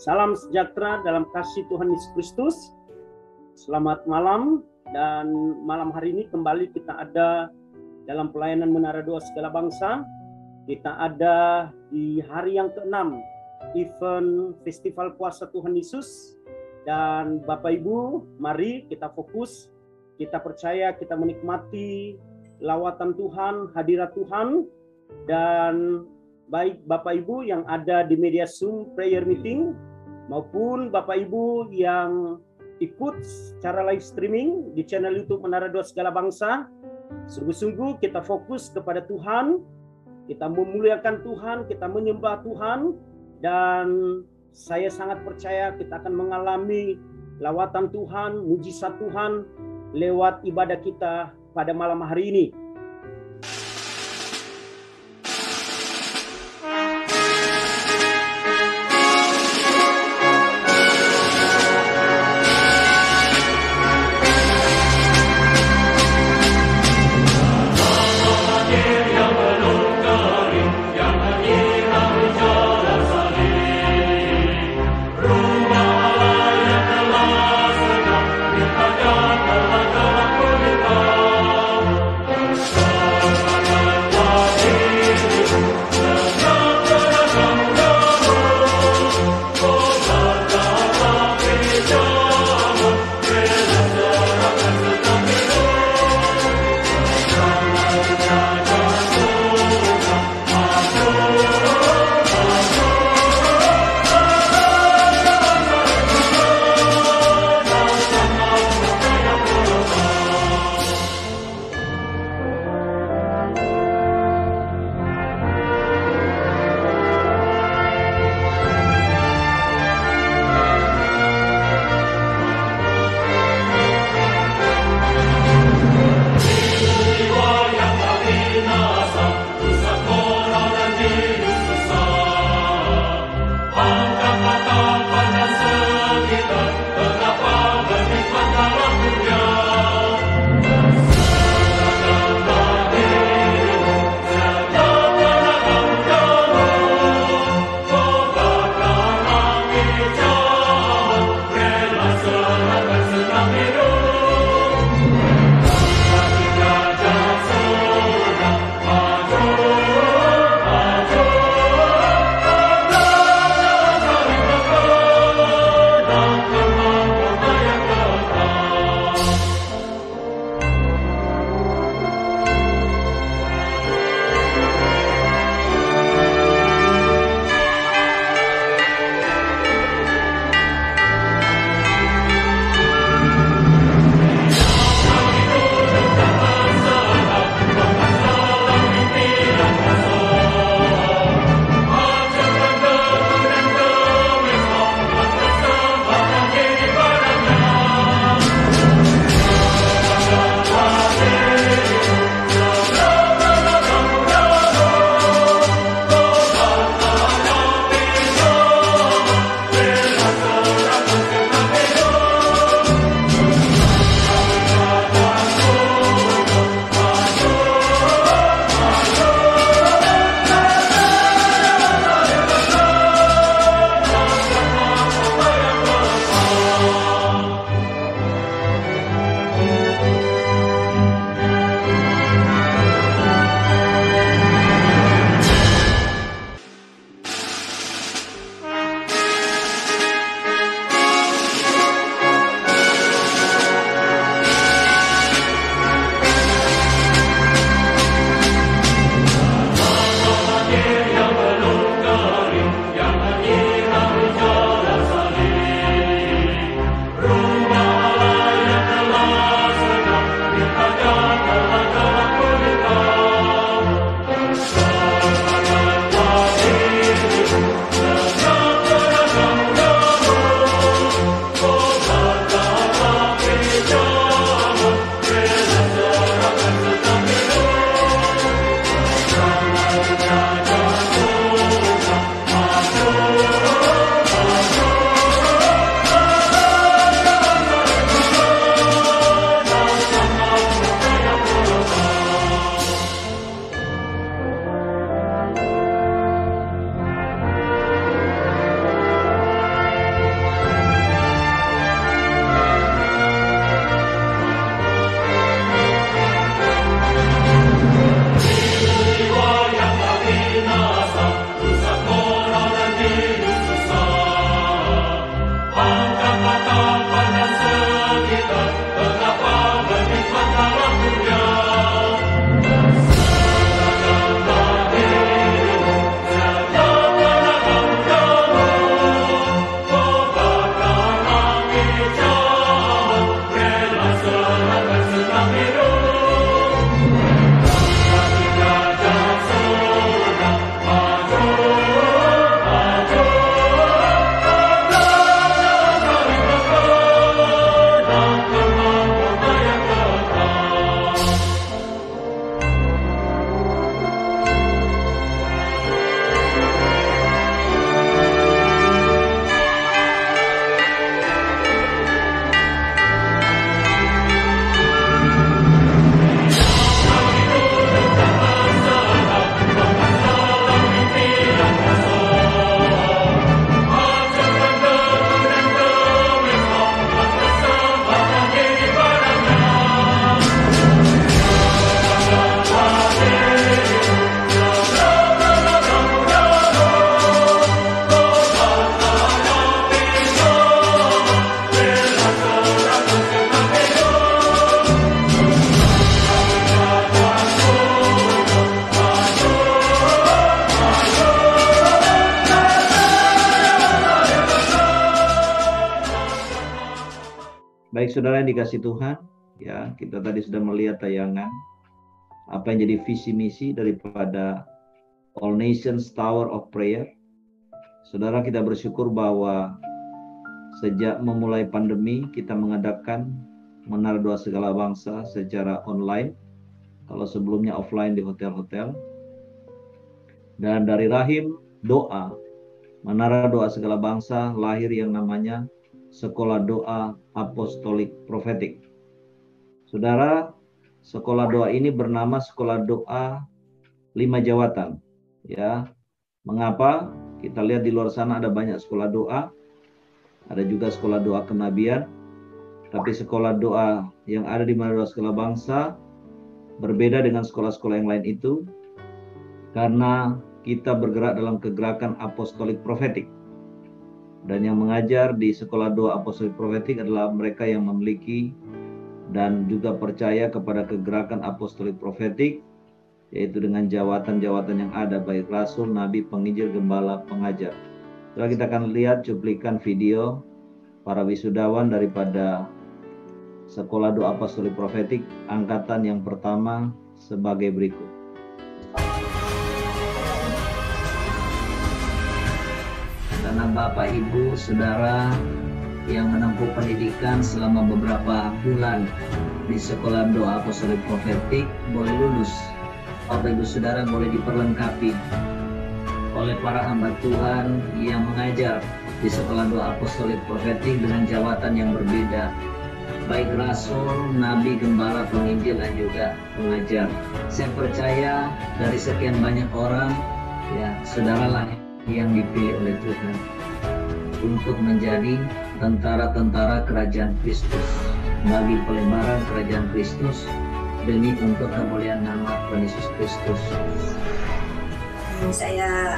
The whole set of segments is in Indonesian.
Salam sejahtera dalam kasih Tuhan Yesus Kristus. Selamat malam, dan malam hari ini kembali kita ada dalam pelayanan Menara Doa Segala Bangsa. Kita ada di hari yang ke-6 event Festival Puasa Tuhan Yesus. Dan Bapak Ibu, mari kita fokus, kita percaya, kita menikmati lawatan Tuhan, hadirat Tuhan. Dan baik Bapak Ibu yang ada di media Zoom prayer meeting maupun Bapak Ibu yang ikut secara live streaming di channel YouTube Menara Doa Segala Bangsa, sungguh-sungguh kita fokus kepada Tuhan, kita memuliakan Tuhan, kita menyembah Tuhan, dan saya sangat percaya kita akan mengalami lawatan Tuhan, mujizat Tuhan lewat ibadah kita pada malam hari ini. Baik saudara yang dikasih Tuhan, ya kita tadi sudah melihat tayangan apa yang jadi visi misi daripada All Nations Tower of Prayer. Saudara, kita bersyukur bahwa sejak memulai pandemi kita mengadakan Menara Doa Segala Bangsa secara online, kalau sebelumnya offline di hotel-hotel. Dan dari rahim doa Menara Doa Segala Bangsa lahir yang namanya Sekolah Doa Apostolik Profetik. Saudara, sekolah doa ini bernama Sekolah Doa 5 Jawatan. Ya, mengapa? Kita lihat di luar sana ada banyak sekolah doa, ada juga sekolah doa kenabian, tapi sekolah doa yang ada di Menara Doa Segala Bangsa berbeda dengan sekolah-sekolah yang lain itu, karena kita bergerak dalam kegerakan apostolik profetik. Dan yang mengajar di sekolah doa apostolik profetik adalah mereka yang memiliki dan juga percaya kepada kegerakan apostolik profetik, yaitu dengan jawatan-jawatan yang ada, baik rasul, nabi, penginjil, gembala, pengajar. Setelah kita akan lihat cuplikan video para wisudawan daripada Sekolah Doa Apostolik Profetik angkatan yang pertama sebagai berikut. Karena Bapak, Ibu, Saudara yang menempuh pendidikan selama beberapa bulan di Sekolah Doa Apostolik Profetik boleh lulus. Bapak, Ibu, Saudara boleh diperlengkapi oleh para hamba Tuhan yang mengajar di Sekolah Doa Apostolik Profetik dengan jawatan yang berbeda, baik rasul, nabi, gembala, penginjil, dan juga pengajar. Saya percaya dari sekian banyak orang, ya, saudaralah yang dipilih oleh Tuhan untuk menjadi tentara-tentara kerajaan Kristus bagi pelebaran kerajaan Kristus demi untuk kemuliaan nama Tuhan Yesus Kristus. Saya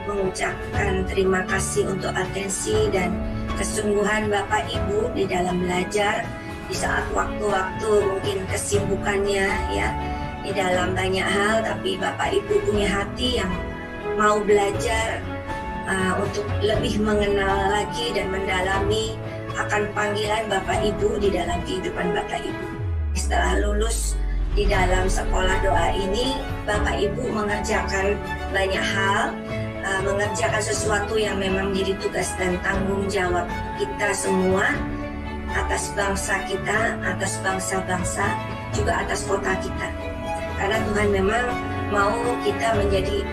mengucapkan terima kasih untuk atensi dan kesungguhan Bapak Ibu di dalam belajar di saat waktu-waktu mungkin kesibukannya ya di dalam banyak hal, tapi Bapak Ibu punya hati yang mau belajar untuk lebih mengenal lagi dan mendalami akan panggilan Bapak Ibu di dalam kehidupan Bapak Ibu. Setelah lulus di dalam sekolah doa ini, Bapak Ibu mengerjakan banyak hal, mengerjakan sesuatu yang memang menjadi tugas dan tanggung jawab kita semua atas bangsa kita, atas bangsa-bangsa, juga atas kota kita. Karena Tuhan memang mau kita menjadi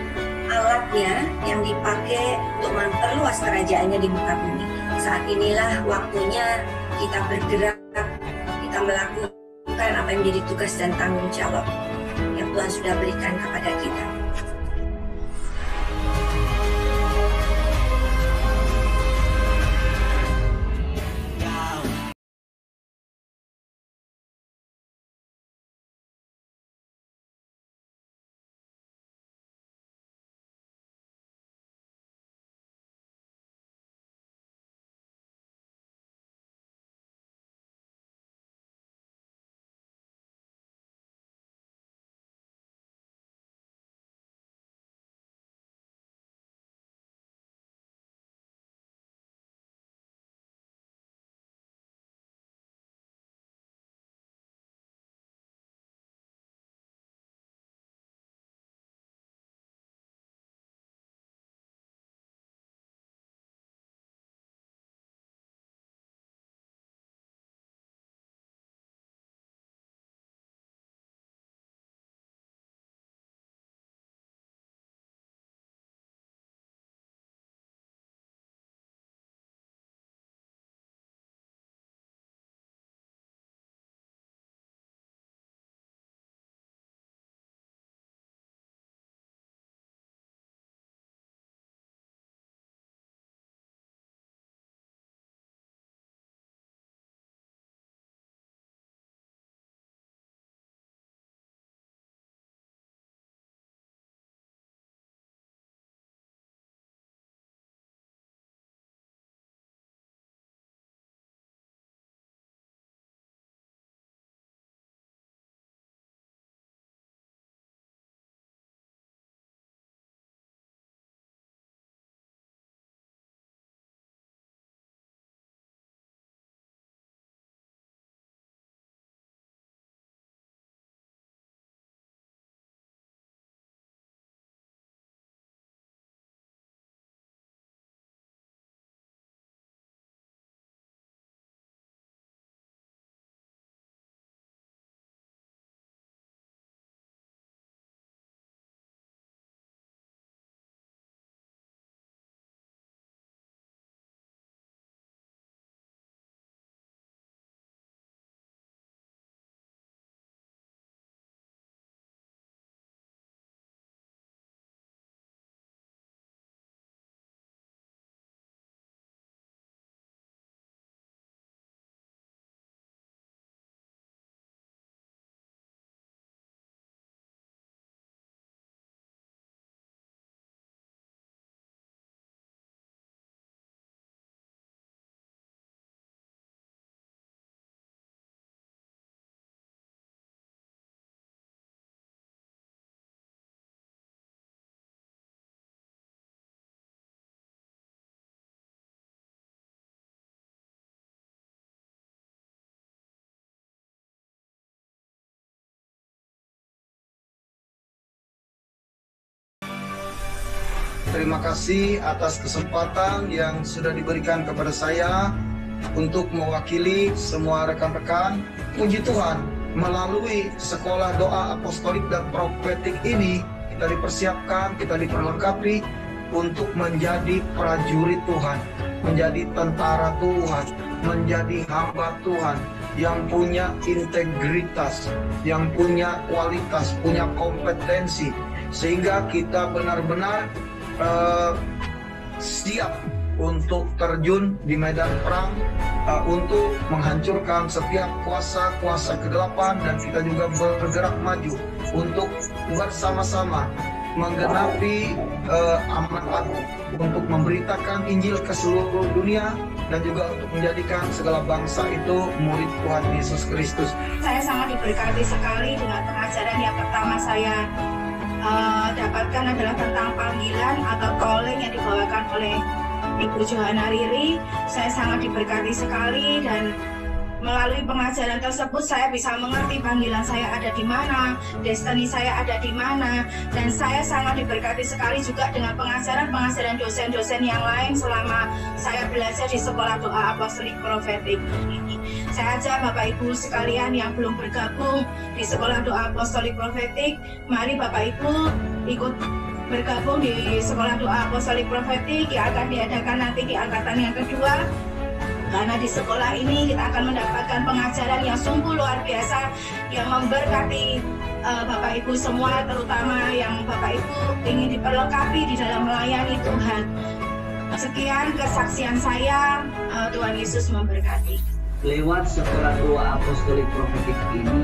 alatnya yang dipakai untuk memperluas kerajaannya di muka bumi. Saat inilah waktunya kita bergerak, kita melakukan apa yang menjadi tugas dan tanggung jawab yang Tuhan sudah berikan kepada kita. Terima kasih atas kesempatan yang sudah diberikan kepada saya untuk mewakili semua rekan-rekan. Puji Tuhan, melalui sekolah doa apostolik dan profetik ini, kita dipersiapkan, kita diperlengkapi untuk menjadi prajurit Tuhan, menjadi tentara Tuhan, menjadi hamba Tuhan yang punya integritas, yang punya kualitas, punya kompetensi, sehingga kita benar-benar siap untuk terjun di medan perang, untuk menghancurkan setiap kuasa-kuasa kegelapan, dan kita juga bergerak maju untuk bersama-sama menggenapi amanat untuk memberitakan Injil ke seluruh dunia, dan juga untuk menjadikan segala bangsa itu murid Tuhan Yesus Kristus. Saya sangat diberkati sekali dengan pengajaran yang pertama saya dapatkan adalah tentang panggilan atau calling yang dibawakan oleh Ibu Johanna Riri. Saya sangat diberkati sekali, dan melalui pengajaran tersebut saya bisa mengerti panggilan saya ada di mana, destiny saya ada di mana, dan saya sangat diberkati sekali juga dengan pengajaran dosen-dosen yang lain selama saya belajar di sekolah doa apostolik profetik ini. Saya ajak Bapak Ibu sekalian yang belum bergabung di sekolah doa apostolik profetik, mari Bapak Ibu ikut bergabung di sekolah doa apostolik profetik yang akan diadakan nanti di angkatan yang kedua. Karena di sekolah ini kita akan mendapatkan pengajaran yang sungguh luar biasa, yang memberkati Bapak Ibu semua, terutama yang Bapak Ibu ingin diperlengkapi di dalam melayani Tuhan. Sekian kesaksian saya, Tuhan Yesus memberkati. Lewat sekolah doa apostolik profetik ini,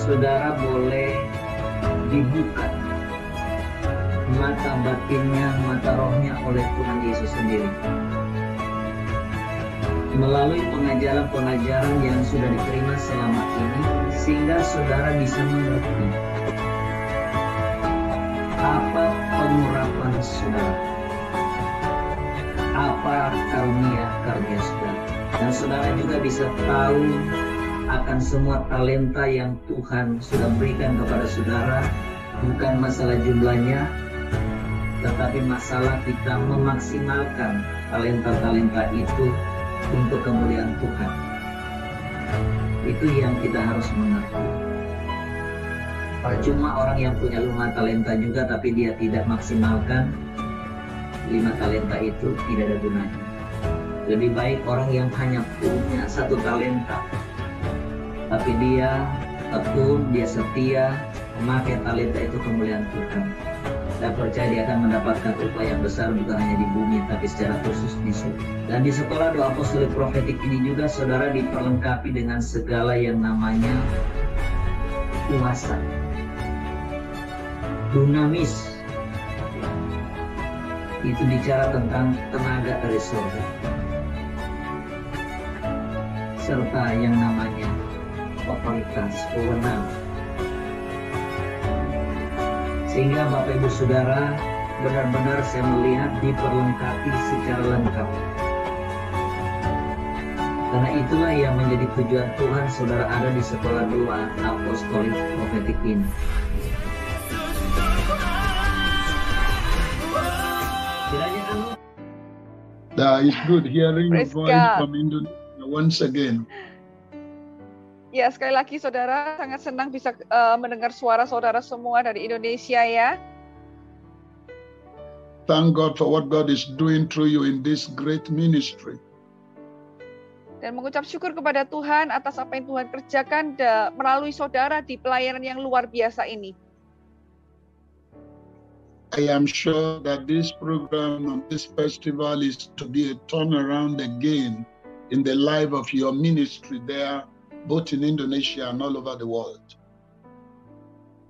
saudara boleh dibuka mata batinnya, mata rohnya oleh Tuhan Yesus sendiri. Melalui pengajaran-pengajaran yang sudah diterima selama ini, sehingga saudara bisa mengerti apa pengurapan saudara, apa karunia saudara, dan saudara juga bisa tahu akan semua talenta yang Tuhan sudah berikan kepada saudara. Bukan masalah jumlahnya, tetapi masalah kita memaksimalkan talenta-talenta itu untuk kemuliaan Tuhan. Itu yang kita harus mengerti. Cuma orang yang punya 5 talenta juga tapi dia tidak maksimalkan 5 talenta itu, tidak ada gunanya. Lebih baik orang yang hanya punya 1 talenta tapi dia tekun, dia setia memakai talenta itu kemuliaan Tuhan. Saya percaya dia akan mendapatkan upah yang besar, bukan hanya di bumi tapi secara khusus di surga. Dan di sekolah doa apostolik profetik ini juga saudara diperlengkapi dengan segala yang namanya kuasa, dunamis. Itu bicara tentang tenaga dari surga, serta yang namanya otoritas, wewenang. Sehingga Bapak Ibu Saudara benar-benar saya melihat diperlengkapi secara lengkap. Karena itulah yang menjadi tujuan Tuhan saudara ada di sekolah doa apostolik profetik ini. It's good hearing your voice from Indonesia once again. Ya, sekali lagi saudara, sangat senang bisa mendengar suara saudara semua dari Indonesia ya. Thank God for what God is doing through you in this great ministry. Dan mengucap syukur kepada Tuhan atas apa yang Tuhan kerjakan melalui saudara di pelayanan yang luar biasa ini. I am sure that this program and this festival is to be a turnaround again in the life of your ministry there, both in Indonesia and all over the world.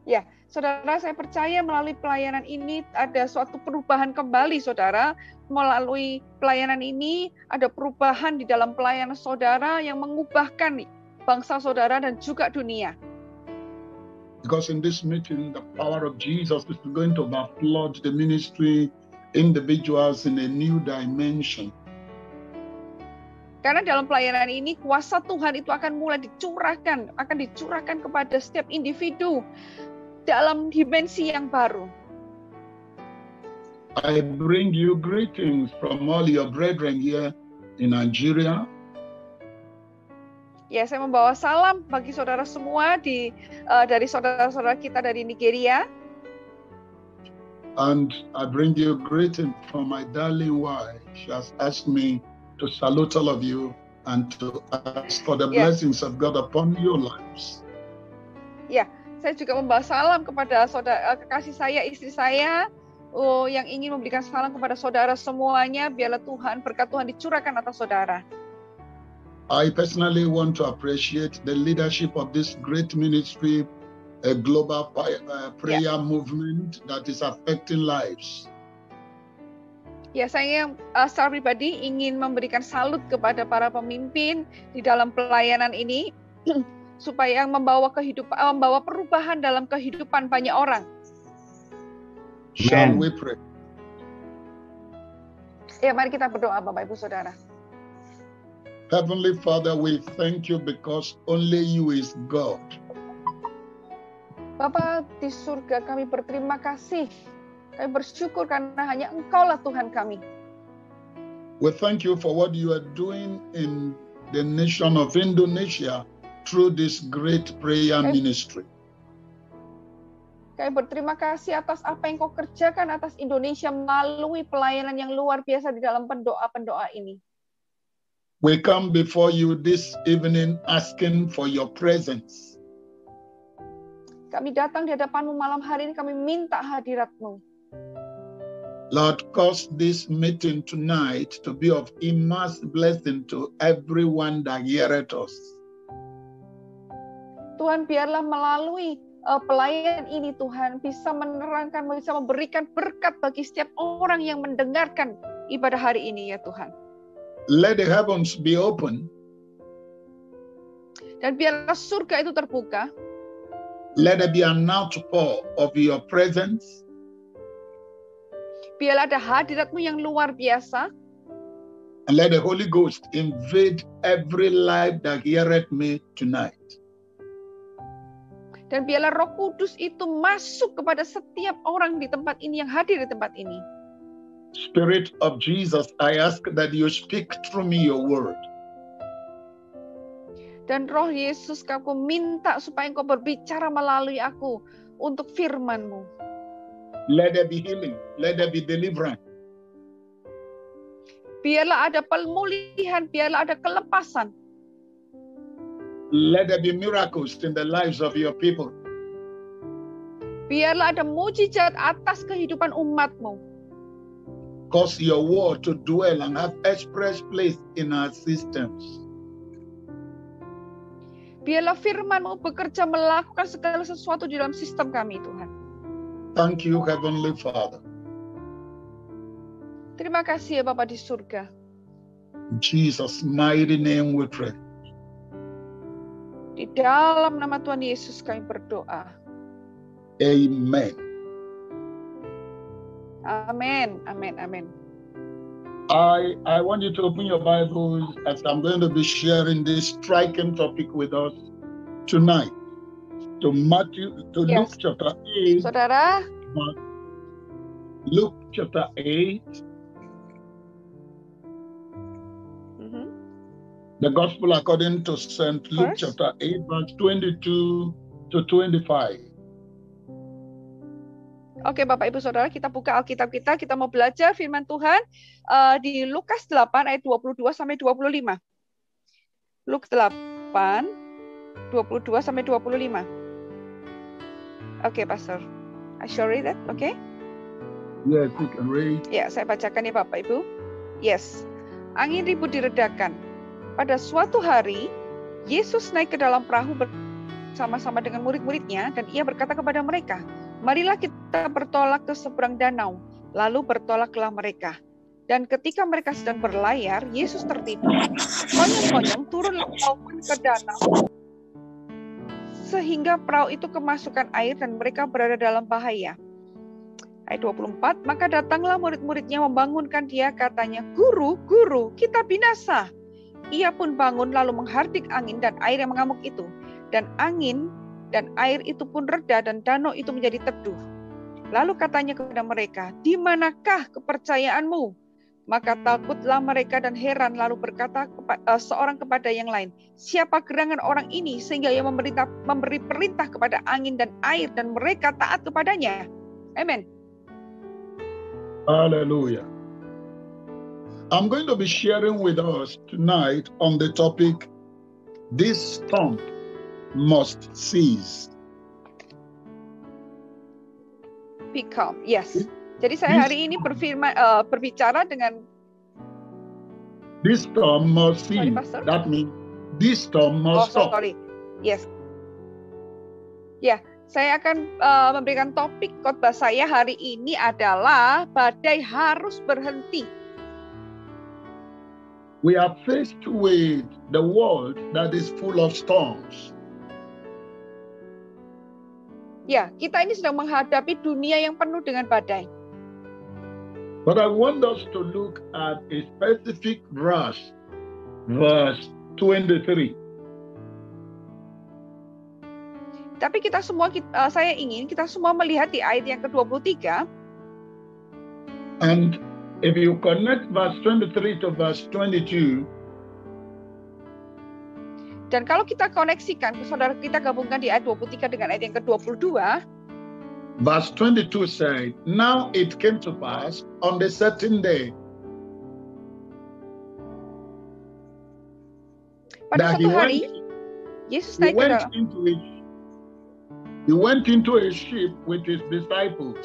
Ya, saudara, saya percaya melalui pelayanan ini ada suatu perubahan kembali, saudara. Melalui pelayanan ini ada perubahan di dalam pelayanan saudara yang mengubahkan bangsa saudara dan juga dunia. Because in this meeting, the power of Jesus is going to flood the ministry, individuals in a new dimension. Karena dalam pelayanan ini kuasa Tuhan itu akan mulai dicurahkan kepada setiap individu dalam dimensi yang baru. I bring you greetings from all your brethren here in Nigeria. Ya, saya membawa salam bagi saudara semua dari saudara-saudara kita dari Nigeria. And I bring you greeting from my darling wife. She has asked me to salute all of you and to ask for the blessings of God upon your lives. Ya, saya juga membawa salam kepada saudara kekasih saya, istri saya, yang ingin memberikan salam kepada saudara semuanya. Biarlah Tuhan, berkat Tuhan dicurahkan atas saudara. I personally want to appreciate the leadership of this great ministry, a global prayer movement that is affecting lives. Ya, saya secara pribadi ingin memberikan salut kepada para pemimpin di dalam pelayanan ini supaya membawa perubahan dalam kehidupan banyak orang. Shall we pray? Ya, mari kita berdoa Bapak Ibu Saudara. Heavenly Father, we thank you because only you is God. Bapa di surga, kami berterima kasih. Kami bersyukur karena hanya Engkaulah Tuhan kami. We thank you for what you are doing in the nation of Indonesia through this great prayer ministry. Kami berterima kasih atas apa yang kau kerjakan atas Indonesia melalui pelayanan yang luar biasa di dalam pendoa-pendoa ini. We come before you this evening asking for your presence. Kami datang di hadapan-Mu malam hari ini, kami minta hadirat-Mu. Lord, cause this meeting tonight to be of immense blessing to everyone that heareth us. Tuhan, biarlah melalui pelayanan ini Tuhan bisa menerangkan, bisa memberikan berkat bagi setiap orang yang mendengarkan ibadah hari ini ya Tuhan. Let the heavens be open. Dan biarlah surga itu terbuka. Let there be an outpour of your presence. Biarlah ada hadirat-Mu yang luar biasa. And let the Holy Ghost invade every life that heareth me tonight. Dan biarlah Roh Kudus itu masuk kepada setiap orang di tempat ini yang hadir di tempat ini. Spirit of Jesus, I ask that you speak through me your word. Dan Roh Yesus, aku minta supaya Engkau berbicara melalui aku untuk firman-Mu. Let there be healing, let there be deliverance. Biarlah ada pemulihan, biarlah ada kelepasan. Let there be miracles in the lives of your people. Biarlah ada mujizat atas kehidupan umat-Mu. Cause your word to dwell and have express place in our systems. Biarlah firman-Mu bekerja melakukan segala sesuatu di dalam sistem kami, Tuhan. Thank you, Heavenly Father. Terima kasih ya Bapa di surga. In Jesus' mighty name we pray. Di dalam nama Tuhan Yesus kami berdoa. Amen. Amen, amen, amen. I want you to open your Bibles as I'm going to be sharing this striking topic with us tonight. To Luke chapter 8. Saudara. Luke chapter 8. The Gospel according to St. Luke chapter 8, verse 22 to 25. Oke, Bapak Ibu Saudara, kita buka Alkitab kita mau belajar firman Tuhan di Lukas 8 ayat 22 sampai 25. Lukas 8 22 sampai 25. Oke, Pastor. I shall read that, okay? Yes, you can read. Ya, saya bacakan ya Bapak Ibu. Yes. Angin ribut diredakan. Pada suatu hari, Yesus naik ke dalam perahu bersama-sama dengan murid-muridnya dan ia berkata kepada mereka, "Marilah kita bertolak ke seberang danau." Lalu bertolaklah mereka. Dan ketika mereka sedang berlayar, Yesus tertidur. Konyong-konyong turunlah perahu ke danau, sehingga perahu itu kemasukan air dan mereka berada dalam bahaya. Ayat 24, maka datanglah murid-muridnya membangunkan dia, katanya, "Guru, guru, kita binasa." Ia pun bangun lalu menghardik angin dan air yang mengamuk itu. Dan angin dan air itu pun reda dan danau itu menjadi teduh. Lalu katanya kepada mereka, "Di manakah kepercayaanmu?" Maka takutlah mereka dan heran, lalu berkata seorang kepada yang lain, "Siapa gerangan orang ini sehingga ia memberi perintah kepada angin dan air dan mereka taat kepadanya?" Amen. Hallelujah. I'm going to be sharing with us tonight on the topic, "This storm must cease." Be calm. Yes. Jadi saya hari ini berbicara dengan this storm must cease. That means this storm must stop. Sorry. Yes. Ya, saya akan memberikan topik khotbah saya hari ini adalah badai harus berhenti. We are faced with the world that is full of storms. Ya, kita ini sedang menghadapi dunia yang penuh dengan badai. But I want us to look at a specific verse 23. Tapi saya ingin kita semua melihat di ayat yang ke-23. And if you connect verse 23 to verse 22, dan kalau kita koneksikan, saudara, kita gabungkan di ayat 23 dengan ayat yang ke-22. Verse 22 said, "Now it came to pass on the certain day pada suatu hari Yesus naik ke dalam. He went into a ship with his disciples."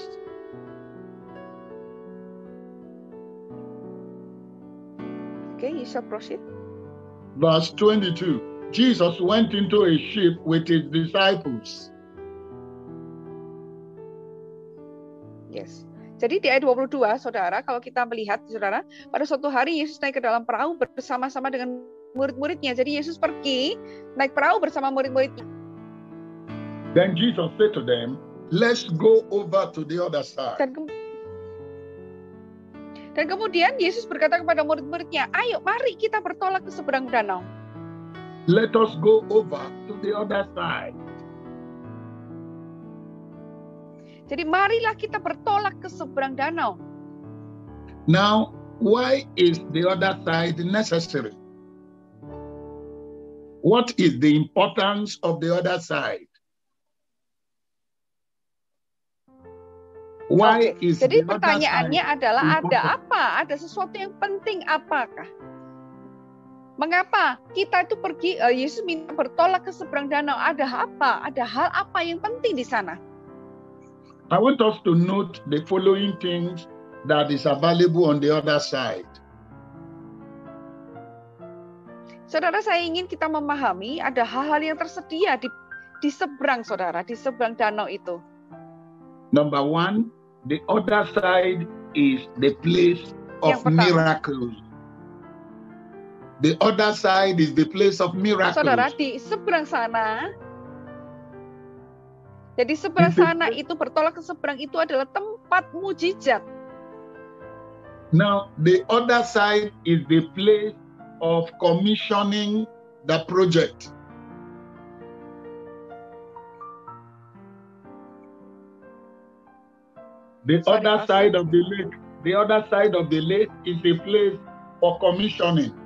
Okay, you shall proceed. Verse 22. Jesus went into a ship with his disciples. Yes. Jadi di ayat 22, saudara, kalau kita melihat, saudara, pada suatu hari Yesus naik ke dalam perahu bersama-sama dengan murid-muridnya. Jadi Yesus pergi naik perahu bersama murid-muridnya. Then Jesus said to them, "Let's go over to the other side." Dan kemudian Yesus berkata kepada murid-muridnya, "Ayo, mari kita bertolak ke seberang danau." Let us go over to the other side. Jadi marilah kita bertolak ke seberang danau. Now, why is the other side necessary? What is the importance of the other side? Why is Jadi the other pertanyaannya side adalah important? ada apa? Ada sesuatu yang penting apakah? Mengapa kita itu pergi, Yesus minta bertolak ke seberang danau? Ada apa? Ada hal apa yang penting di sana? I want us to note the following things that is available on the other side. Saudara, saya ingin kita memahami ada hal-hal yang tersedia di seberang, saudara, di seberang danau itu. Number one, the other side is the place of miracles. The other side is the place of miracles. Saudara, di seberang sana, jadi seberang sana itu, bertolak ke seberang itu adalah tempat mujizat. Now, the other side is the place of commissioning the project. The other side of the lake is a place for commissioning.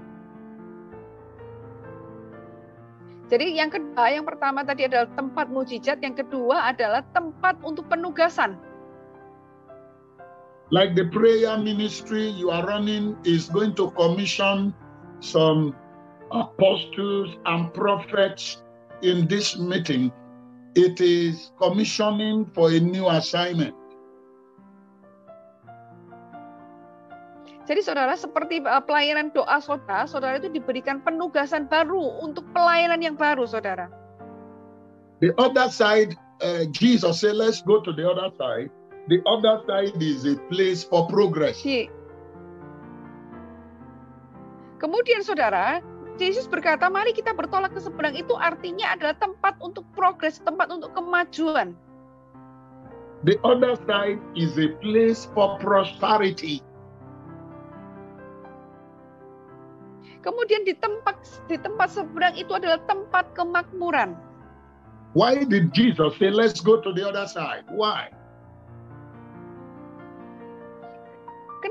Jadi yang kedua, yang pertama tadi adalah tempat mujizat, yang kedua adalah tempat untuk penugasan. Like the prayer ministry you are running is going to commission some apostles and prophets in this meeting. It is commissioning for a new assignment. Jadi saudara, seperti pelayanan doa saudara, saudara itu diberikan penugasan baru untuk pelayanan yang baru, saudara. The other side, Jesus said, let's go to the other side. The other side is a place for progress. Kemudian saudara, Yesus berkata, mari kita bertolak ke seberang, itu artinya adalah tempat untuk progres, tempat untuk kemajuan. The other side is a place for prosperity. Kemudian di tempat seberang itu adalah tempat kemakmuran. Why did Jesus say, let's go to the other side? Why?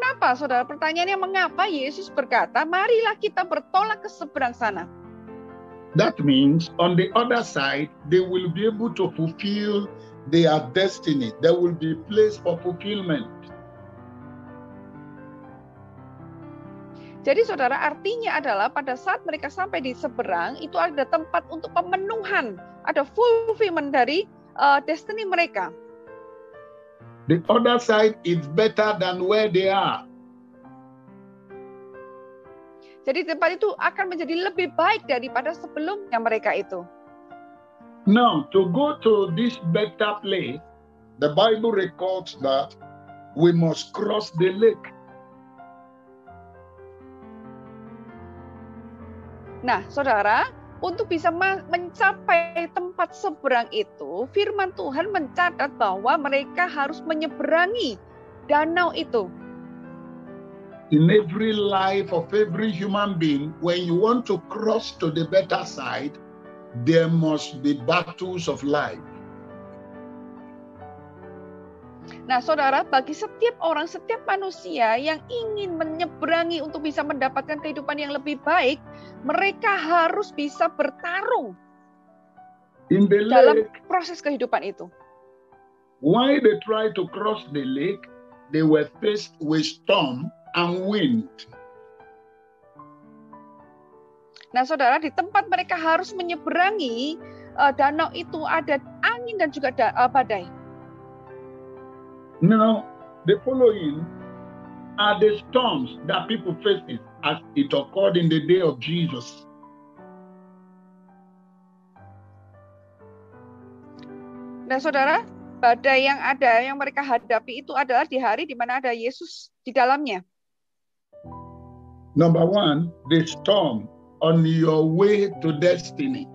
Kenapa, saudara? Pertanyaannya, mengapa Yesus berkata, marilah kita bertolak ke seberang sana? That means on the other side, they will be able to fulfill their destiny. There will be a place for fulfillment. Jadi saudara, artinya adalah pada saat mereka sampai di seberang, itu ada tempat untuk pemenuhan, ada fulfillment dari destiny mereka. The other side is better than where they are. Jadi tempat itu akan menjadi lebih baik daripada sebelumnya mereka itu. Now, to go to this better place, the Bible records that we must cross the lake. Nah, saudara, untuk bisa mencapai tempat seberang itu, firman Tuhan mencatat bahwa mereka harus menyeberangi danau itu. In every life of every human being, when you want to cross to the better side, there must be battles of life. Nah, saudara, bagi setiap orang, setiap manusia yang ingin menyeberangi untuk bisa mendapatkan kehidupan yang lebih baik, mereka harus bisa bertarung in the dalam lake, proses kehidupan itu. Why they try to cross the lake, they were faced with storm and wind. Nah, saudara, di tempat mereka harus menyeberangi danau itu ada angin dan juga badai. Now, the following are the storms that people face as it occurred in the day of Jesus. Nah, saudara, badai yang ada, yang mereka hadapi itu adalah di hari di mana ada Yesus di dalamnya. Number one, the storm on your way to destiny.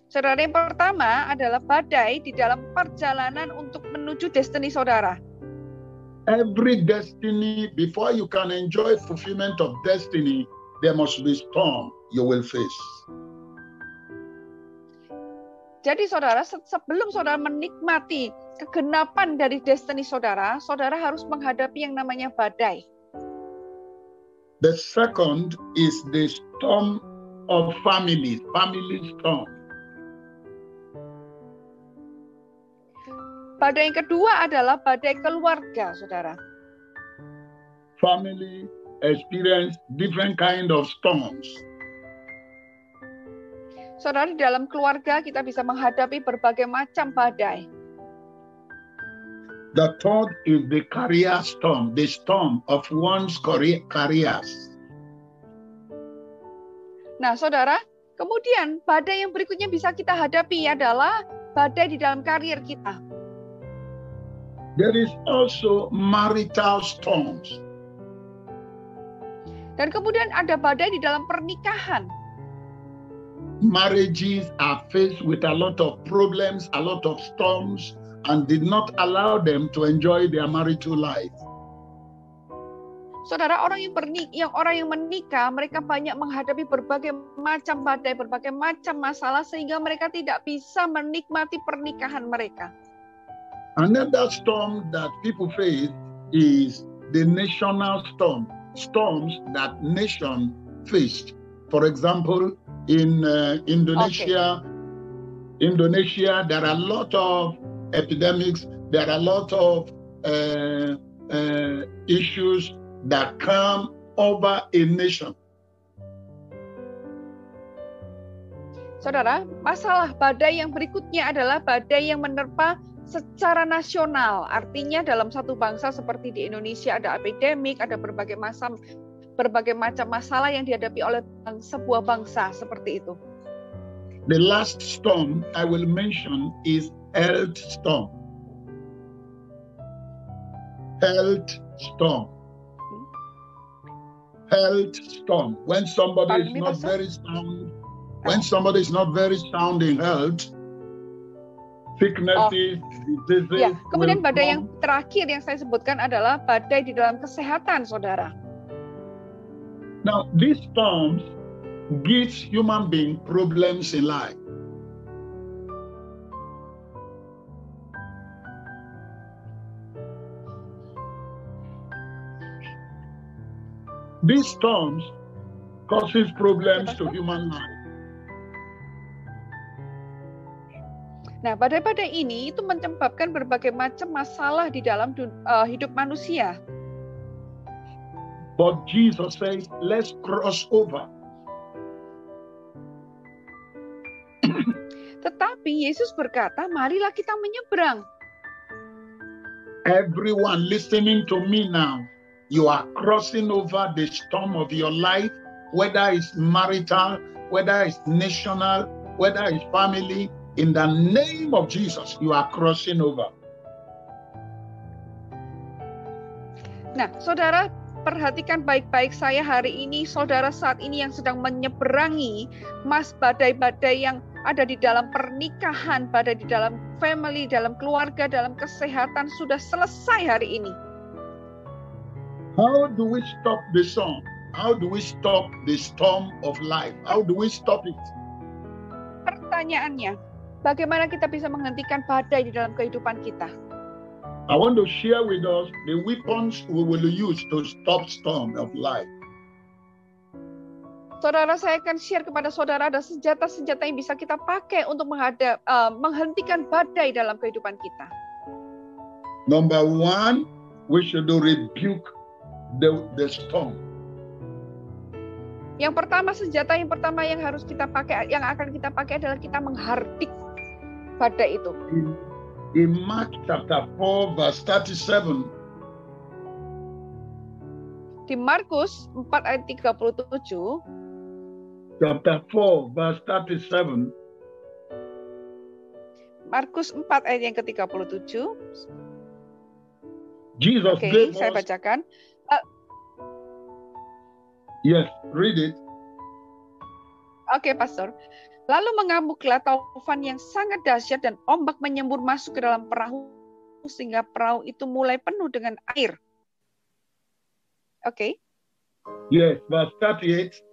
Saudara, yang pertama adalah badai di dalam perjalanan untuk menuju destiny saudara. Every destiny, before you can enjoy fulfillment of destiny, there must be storm you will face. Jadi saudara, sebelum saudara menikmati kegenapan dari destiny saudara, saudara harus menghadapi yang namanya badai. The second is the storm of family storm. Badai yang kedua adalah badai keluarga, saudara. Family experience different kind of storms. Saudara, di dalam keluarga kita bisa menghadapi berbagai macam badai. The third is the career storm, the storm of one's careers. Nah, saudara, kemudian badai yang berikutnya bisa kita hadapi adalah badai di dalam karier kita. There is also marital storms. Dan kemudian ada badai di dalam pernikahan. Marriages are faced with a lot of problems, a lot of storms, and did not allow them to enjoy their marital life. Saudara, orang yang menikah, mereka banyak menghadapi berbagai macam badai, berbagai macam masalah, sehingga mereka tidak bisa menikmati pernikahan mereka. Another storm that people face is the national storm, storms that nation faced. For example, in Indonesia, there are a lot of epidemics, there are a lot of issues that come over a nation. Saudara, masalah badai yang berikutnya adalah badai yang menerpa secara nasional. Artinya dalam satu bangsa seperti di Indonesia ada epidemik, ada berbagai macam masalah yang dihadapi oleh sebuah bangsa seperti itu. The last storm I will mention is health storm. Health storm. Health storm. When somebody is not very sound in health, sicknesses, diseases. Ya, kemudian badai yang terakhir yang saya sebutkan adalah badai di dalam kesehatan, saudara. Now, these storms gives human being problems in life. These storms causes problems to human life. Nah, badai-badai ini itu menyebabkan berbagai macam masalah di dalam hidup manusia. But Jesus said, let's cross over. Tetapi Yesus berkata, marilah kita menyeberang. Everyone listening to me now, you are crossing over the storm of your life, whether it's marital, whether it's national, whether it's family. In the name of Jesus, you are crossing over. Nah, saudara, perhatikan baik-baik saya hari ini, saudara saat ini yang sedang menyeberangi badai-badai yang ada di dalam pernikahan, badai di dalam family, dalam keluarga, dalam kesehatan, sudah selesai hari ini. How do we stop the storm? How do we stop the storm of life? How do we stop it? Pertanyaannya, bagaimana kita bisa menghentikan badai di dalam kehidupan kita? I want to share with us the weapons we will use to stop storm of life. Saudara, saya akan share kepada saudara ada senjata-senjata yang bisa kita pakai untuk menghentikan badai dalam kehidupan kita. Number one, we should rebuke the storm. Yang pertama, senjata yang pertama yang harus kita pakai, yang akan kita pakai adalah kita menghardik badai itu. In Mark chapter 4 verse 37. Di Markus 4 ayat 37. Chapter 4 verse 37. Markus 4 ayat yang ke-37. Jesus gave saya us... bacakan. Yes, read it. Oke, Pastor. Lalu mengamuklah taufan yang sangat dahsyat dan ombak menyembur masuk ke dalam perahu sehingga perahu itu mulai penuh dengan air. Oke. Yes, verse 38.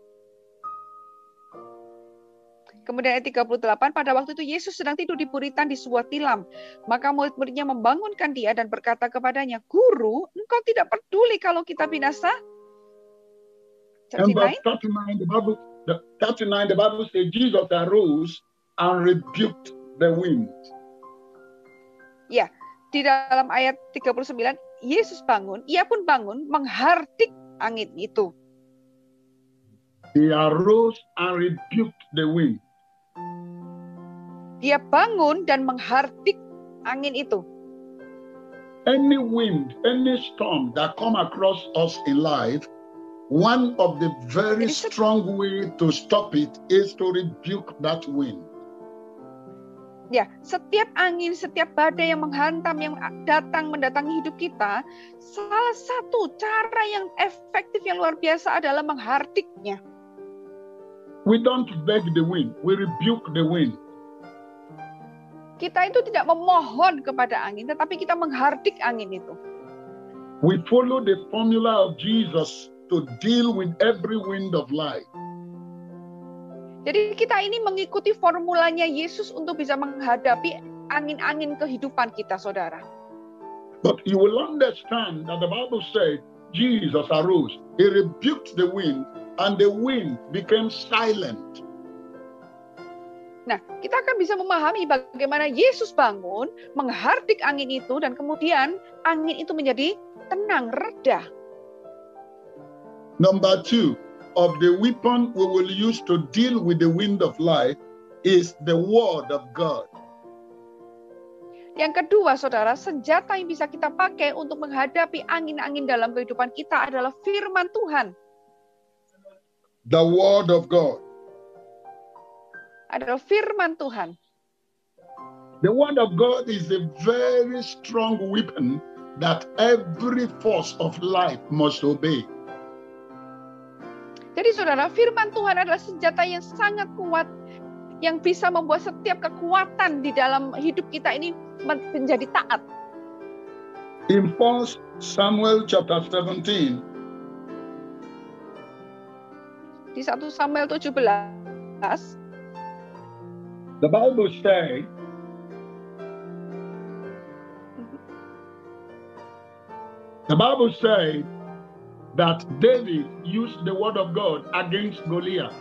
Kemudian ayat 38, pada waktu itu Yesus sedang tidur di buritan di sebuah tilam. Maka murid-muridnya membangunkan dia dan berkata kepadanya, Guru, engkau tidak peduli kalau kita binasa? And verse 39, the Bible says Jesus arose and rebuked the wind. Ya, di dalam ayat 39, Yesus bangun, ia pun bangun menghardik angin itu. He arose and rebuked the wind. Dia bangun dan menghardik angin itu. Any wind, any storm that come across us in life, one of the very strong way to stop it is to rebuke that wind. Ya, setiap angin, setiap badai yang menghantam, yang mendatangi hidup kita, salah satu cara yang efektif, yang luar biasa adalah menghardiknya. We don't beg the wind, we rebuke the wind. Kita itu tidak memohon kepada angin, tetapi kita menghardik angin itu. We follow the formula of Jesus to deal with every wind of life. Jadi kita ini mengikuti formulanya Yesus untuk bisa menghadapi angin-angin kehidupan kita, saudara. But you will understand that the Bible says Jesus arose, he rebuked the wind, and the wind became silent. Nah, kita akan bisa memahami bagaimana Yesus bangun, menghardik angin itu, dan kemudian angin itu menjadi tenang, reda. Number two, of the weapon we will use to deal with the wind of life is the word of God. Yang kedua, saudara, senjata yang bisa kita pakai untuk menghadapi angin-angin dalam kehidupan kita adalah firman Tuhan. The word of God. Adalah firman Tuhan. The word of God is a very strong weapon that every force of life must obey. Jadi saudara, firman Tuhan adalah senjata yang sangat kuat, yang bisa membuat setiap kekuatan di dalam hidup kita ini menjadi taat. In 1 Samuel chapter 17. Di 1 Samuel 17. The Bible says, that David used the word of God against Goliath.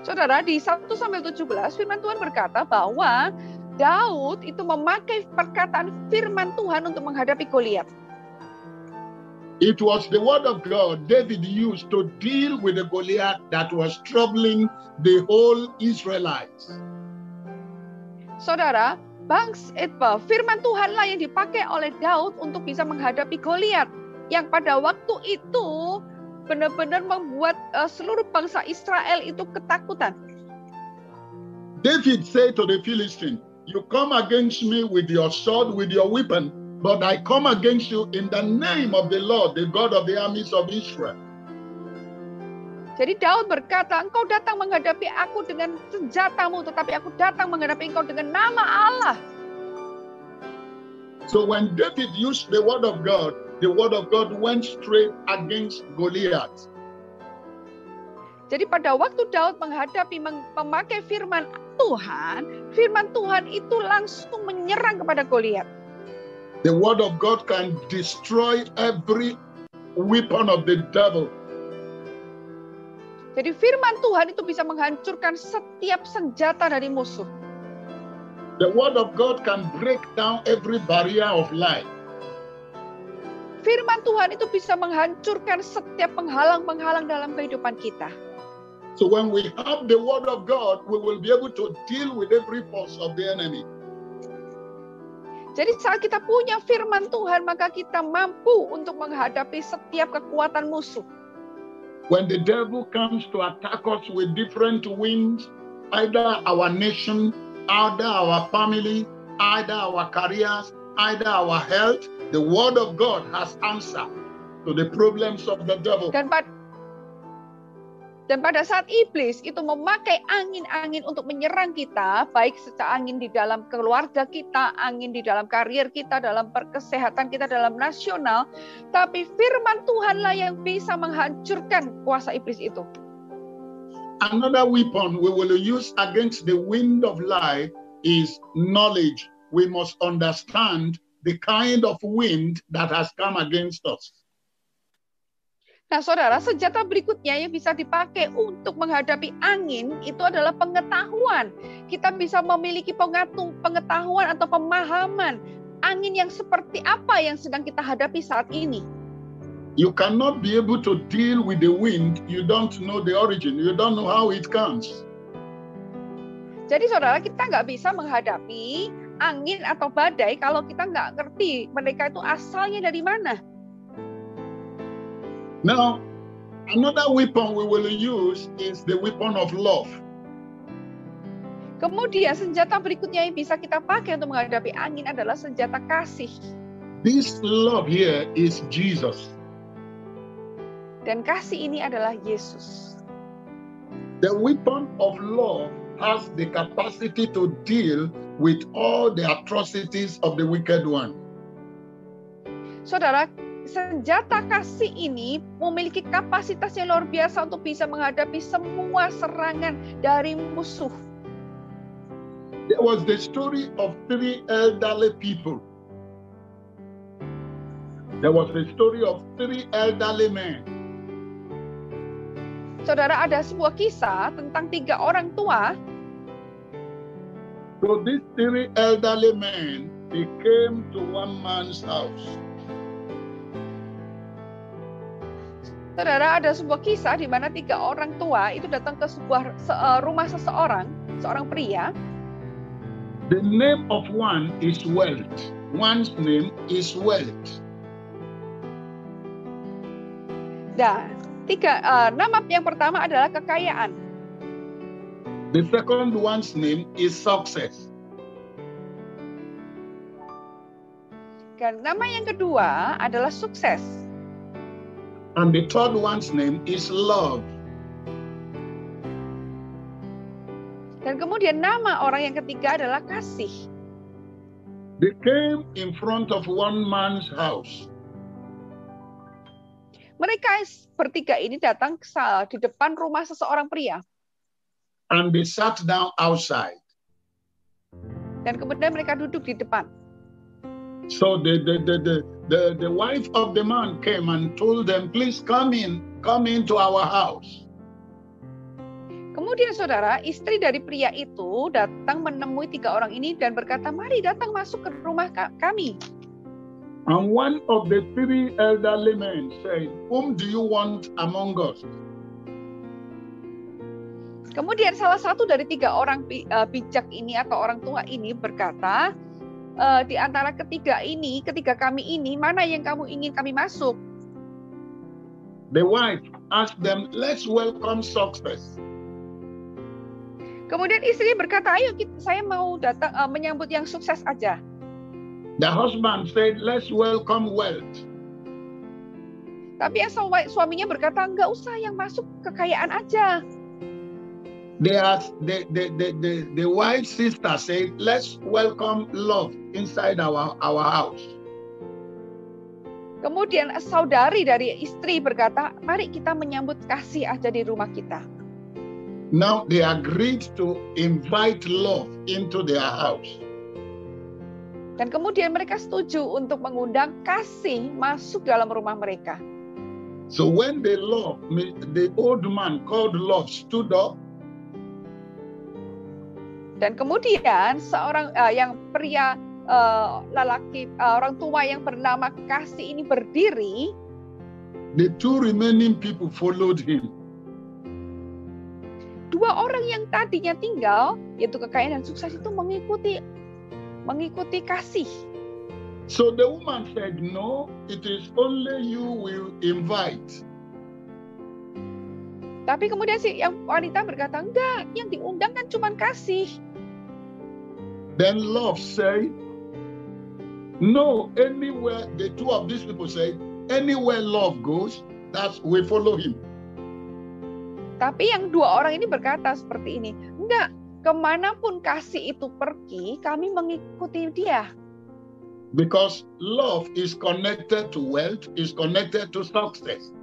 Saudara, di 1 Samuel 17 firman Tuhan berkata bahwa Daud itu memakai perkataan firman Tuhan untuk menghadapi Goliat. It was the word of God David used to deal with the Goliath that was troubling the whole Israelites. Saudara, firman Tuhanlah yang dipakai oleh Daud untuk bisa menghadapi Goliat, yang pada waktu itu benar-benar membuat seluruh bangsa Israel itu ketakutan. David said to the Philistine, "You come against me with your sword, with your weapon, but I come against you in the name of the Lord, the God of the armies of Israel." Jadi Daud berkata, engkau datang menghadapi aku dengan senjatamu, tetapi aku datang menghadapi engkau dengan nama Allah. So when David used the word of God went straight against Goliath. Jadi pada waktu Daud memakai firman Tuhan itu langsung menyerang kepada Goliat. The word of God can destroy every weapon of the devil. Jadi firman Tuhan itu bisa menghancurkan setiap senjata dari musuh. The word of God can break down every barrier of life. Firman Tuhan itu bisa menghancurkan setiap penghalang-penghalang dalam kehidupan kita. So when we have the word of God, we will be able to deal with every force of the enemy. Jadi saat kita punya firman Tuhan, maka kita mampu untuk menghadapi setiap kekuatan musuh. When the devil comes to attack us with different winds, either our nation, either our family, either our careers, either our health, the word of God has answer to the problems of the devil. Dan pada saat iblis itu memakai angin-angin untuk menyerang kita, baik secara angin di dalam keluarga kita, angin di dalam karier kita, dalam kesehatan kita, dalam nasional, tapi firman Tuhanlah yang bisa menghancurkan kuasa iblis itu. Another weapon we will use against the wind of life is knowledge. We must understand the kind of wind that has come against us. Nah, saudara, senjata berikutnya yang bisa dipakai untuk menghadapi angin itu adalah pengetahuan. Kita bisa memiliki pengetahuan atau pemahaman angin yang seperti apa yang sedang kita hadapi saat ini. You cannot be able to deal with the wind. You don't know the origin. You don't know how it comes. Jadi, saudara, kita nggak bisa menghadapi angin atau badai kalau kita nggak ngerti mereka itu asalnya dari mana. Now, another weapon we will use is the weapon of love. Kemudian senjata berikutnya yang bisa kita pakai untuk menghadapi angin adalah senjata kasih. This love here is Jesus. Dan kasih ini adalah Yesus. The weapon of love has the capacity to deal with all the atrocities of the wicked one. Saudara, senjata kasih ini memiliki kapasitas yang luar biasa untuk bisa menghadapi semua serangan dari musuh. There was the story of three elderly people. There was the story of three elderly men. Saudara, ada sebuah kisah tentang 3 orang tua. So these three elderly men, they came to one man's house. Saudara, ada sebuah kisah di mana 3 orang tua itu datang ke sebuah rumah seorang pria. The name of one is wealth. One's name is wealth. Nah, nama yang pertama adalah kekayaan. The second one's name is success. Dan nama yang kedua adalah sukses. And the third one's name is love. Dan kemudian nama orang yang ketiga adalah kasih. They came in front of one man's house. Mereka bertiga ini datang di depan rumah seseorang pria. And they sat down outside. Dan kemudian mereka duduk di depan. So the wife of the man came and told them, please come into our house. Kemudian saudara, istri dari pria itu datang menemui 3 orang ini dan berkata, mari datang masuk ke rumah kami. And one of the 3 elderly men said, whom do you want among us? Kemudian salah satu dari 3 orang bijak ini atau orang tua ini berkata, di antara ketiga kami ini, mana yang kamu ingin kami masuk? The wife asked them, let's welcome success. Kemudian istri berkata, ayo saya mau datang menyambut yang sukses aja. The husband said, let's welcome wealth. Tapi yang suaminya berkata, enggak usah, yang masuk kekayaan aja. The wife's sister said, let's welcome love inside our house. Kemudian saudari dari istri berkata, mari kita menyambut kasih aja di rumah kita. Now they agreed to invite love into their house. Dan kemudian mereka setuju untuk mengundang kasih masuk dalam rumah mereka. So when the old man called love stood up. Dan kemudian seorang yang pria lelaki orang tua yang bernama kasih ini berdiri. The 2 remaining people followed him. 2 orang yang tadinya tinggal, yaitu kekayaan dan sukses itu mengikuti kasih. So the woman said, no, it is only you will invite. Tapi kemudian yang wanita berkata, enggak, yang diundang kan cuma kasih. Then love said, no, anywhere, the 2 of these people said, anywhere love goes, we follow him. Tapi yang 2 orang ini berkata seperti ini, enggak, kemanapun kasih itu pergi, kami mengikuti dia. Because love is connected to wealth, is connected to success.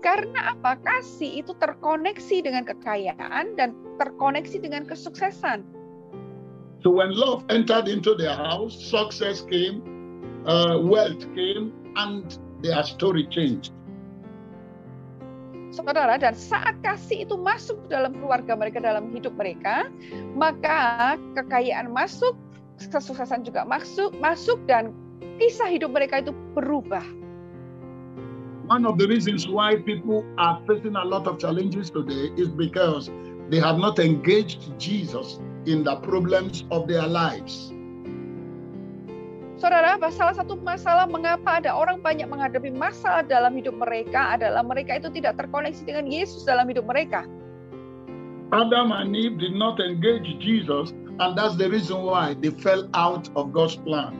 Karena apa? Kasih itu terkoneksi dengan kekayaan dan terkoneksi dengan kesuksesan. So when love entered into their house, success came, wealth came, and their story changed. Saudara, dan saat kasih itu masuk dalam keluarga mereka, dalam hidup mereka, maka kekayaan masuk, kesuksesan juga masuk dan kisah hidup mereka itu berubah. One of the reasons why people are facing a lot of challenges today is because they have not engaged Jesus in the problems of their lives. Saudara, salah satu masalah mengapa ada orang banyak menghadapi masalah dalam hidup mereka adalah mereka itu tidak terkoneksi dengan Yesus dalam hidup mereka. Adam and Eve did not engage Jesus, and that's the reason why they fell out of God's plan.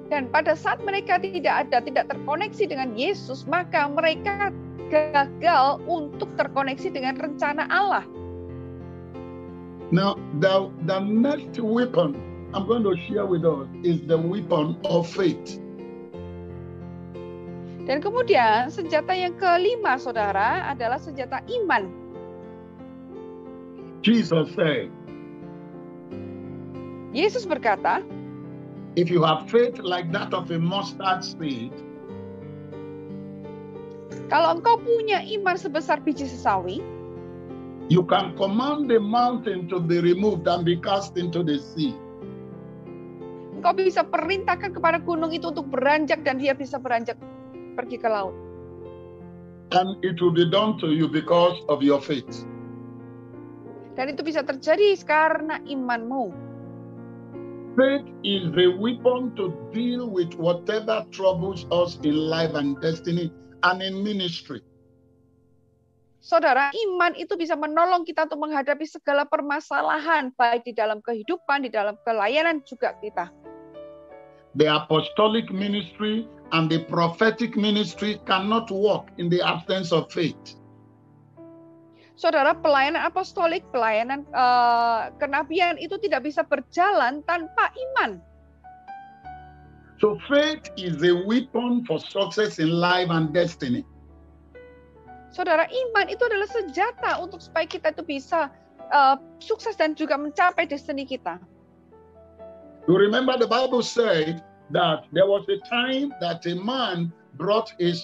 Dan pada saat mereka tidak terkoneksi dengan Yesus, maka mereka gagal untuk terkoneksi dengan rencana Allah. Now, the next weapon I'm going to share with us is the weapon of faith. Dan kemudian senjata yang kelima, saudara, adalah senjata iman. Jesus said, Yesus berkata, if you have faith like that of a mustard seed, kalau engkau punya iman sebesar biji sesawi, you can command the mountain to be removed and be cast into the sea. Engkau bisa perintahkan kepada gunung itu untuk beranjak dan dia bisa beranjak pergi ke laut. And it will be done to you because of your faith. Dan itu bisa terjadi karena imanmu. Faith is the weapon to deal with whatever troubles us in life and destiny and in ministry. Saudara, iman itu bisa menolong kita untuk menghadapi segala permasalahan, baik di dalam kehidupan, di dalam pelayanan juga kita. The apostolic ministry and the prophetic ministry cannot work in the absence of faith. Saudara, pelayanan apostolik, pelayanan kenabian itu tidak bisa berjalan tanpa iman. So faith is the weapon for success in life and destiny. Saudara, iman itu adalah senjata untuk supaya kita itu bisa sukses dan juga mencapai destiny kita. You remember the Bible said that there was a time that a man brought his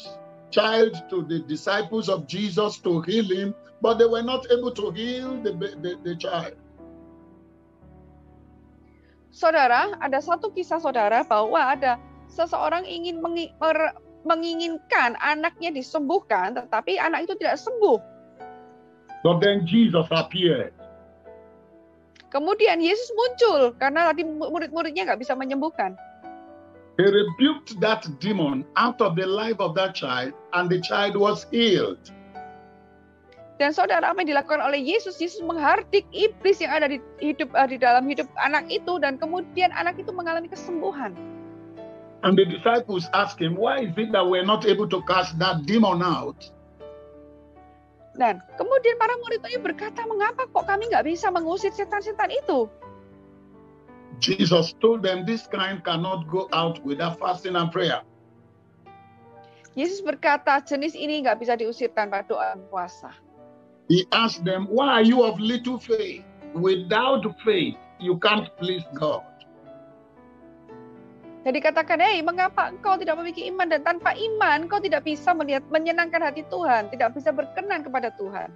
child to the disciples of Jesus to heal him, but they were not able to heal the child. Saudara, ada satu kisah saudara bahwa ada seseorang ingin menginginkan anaknya disembuhkan, tetapi anak itu tidak sembuh. But then Jesus appeared. Kemudian Yesus muncul karena tadi murid-muridnya nggak bisa menyembuhkan. He rebuked that demon out of the life of that child, and the child was healed. Dan saudara, apa yang dilakukan oleh Yesus? Yesus menghardik iblis yang ada di dalam hidup anak itu, dan kemudian anak itu mengalami kesembuhan. And the disciples asked him, why is it that we're not able to cast that demon out? Dan kemudian para murid-muridnya berkata, mengapa kok kami nggak bisa mengusir setan-setan itu? Jesus told them this kind cannot go out without fasting and prayer. Yesus berkata, jenis ini nggak bisa diusir tanpa doa dan puasa. He asked them, why are you of little faith? Without faith, you can't please God. Jadi katakan, mengapa engkau tidak memiliki iman, dan tanpa iman engkau tidak bisa menyenangkan hati Tuhan, tidak bisa berkenan kepada Tuhan.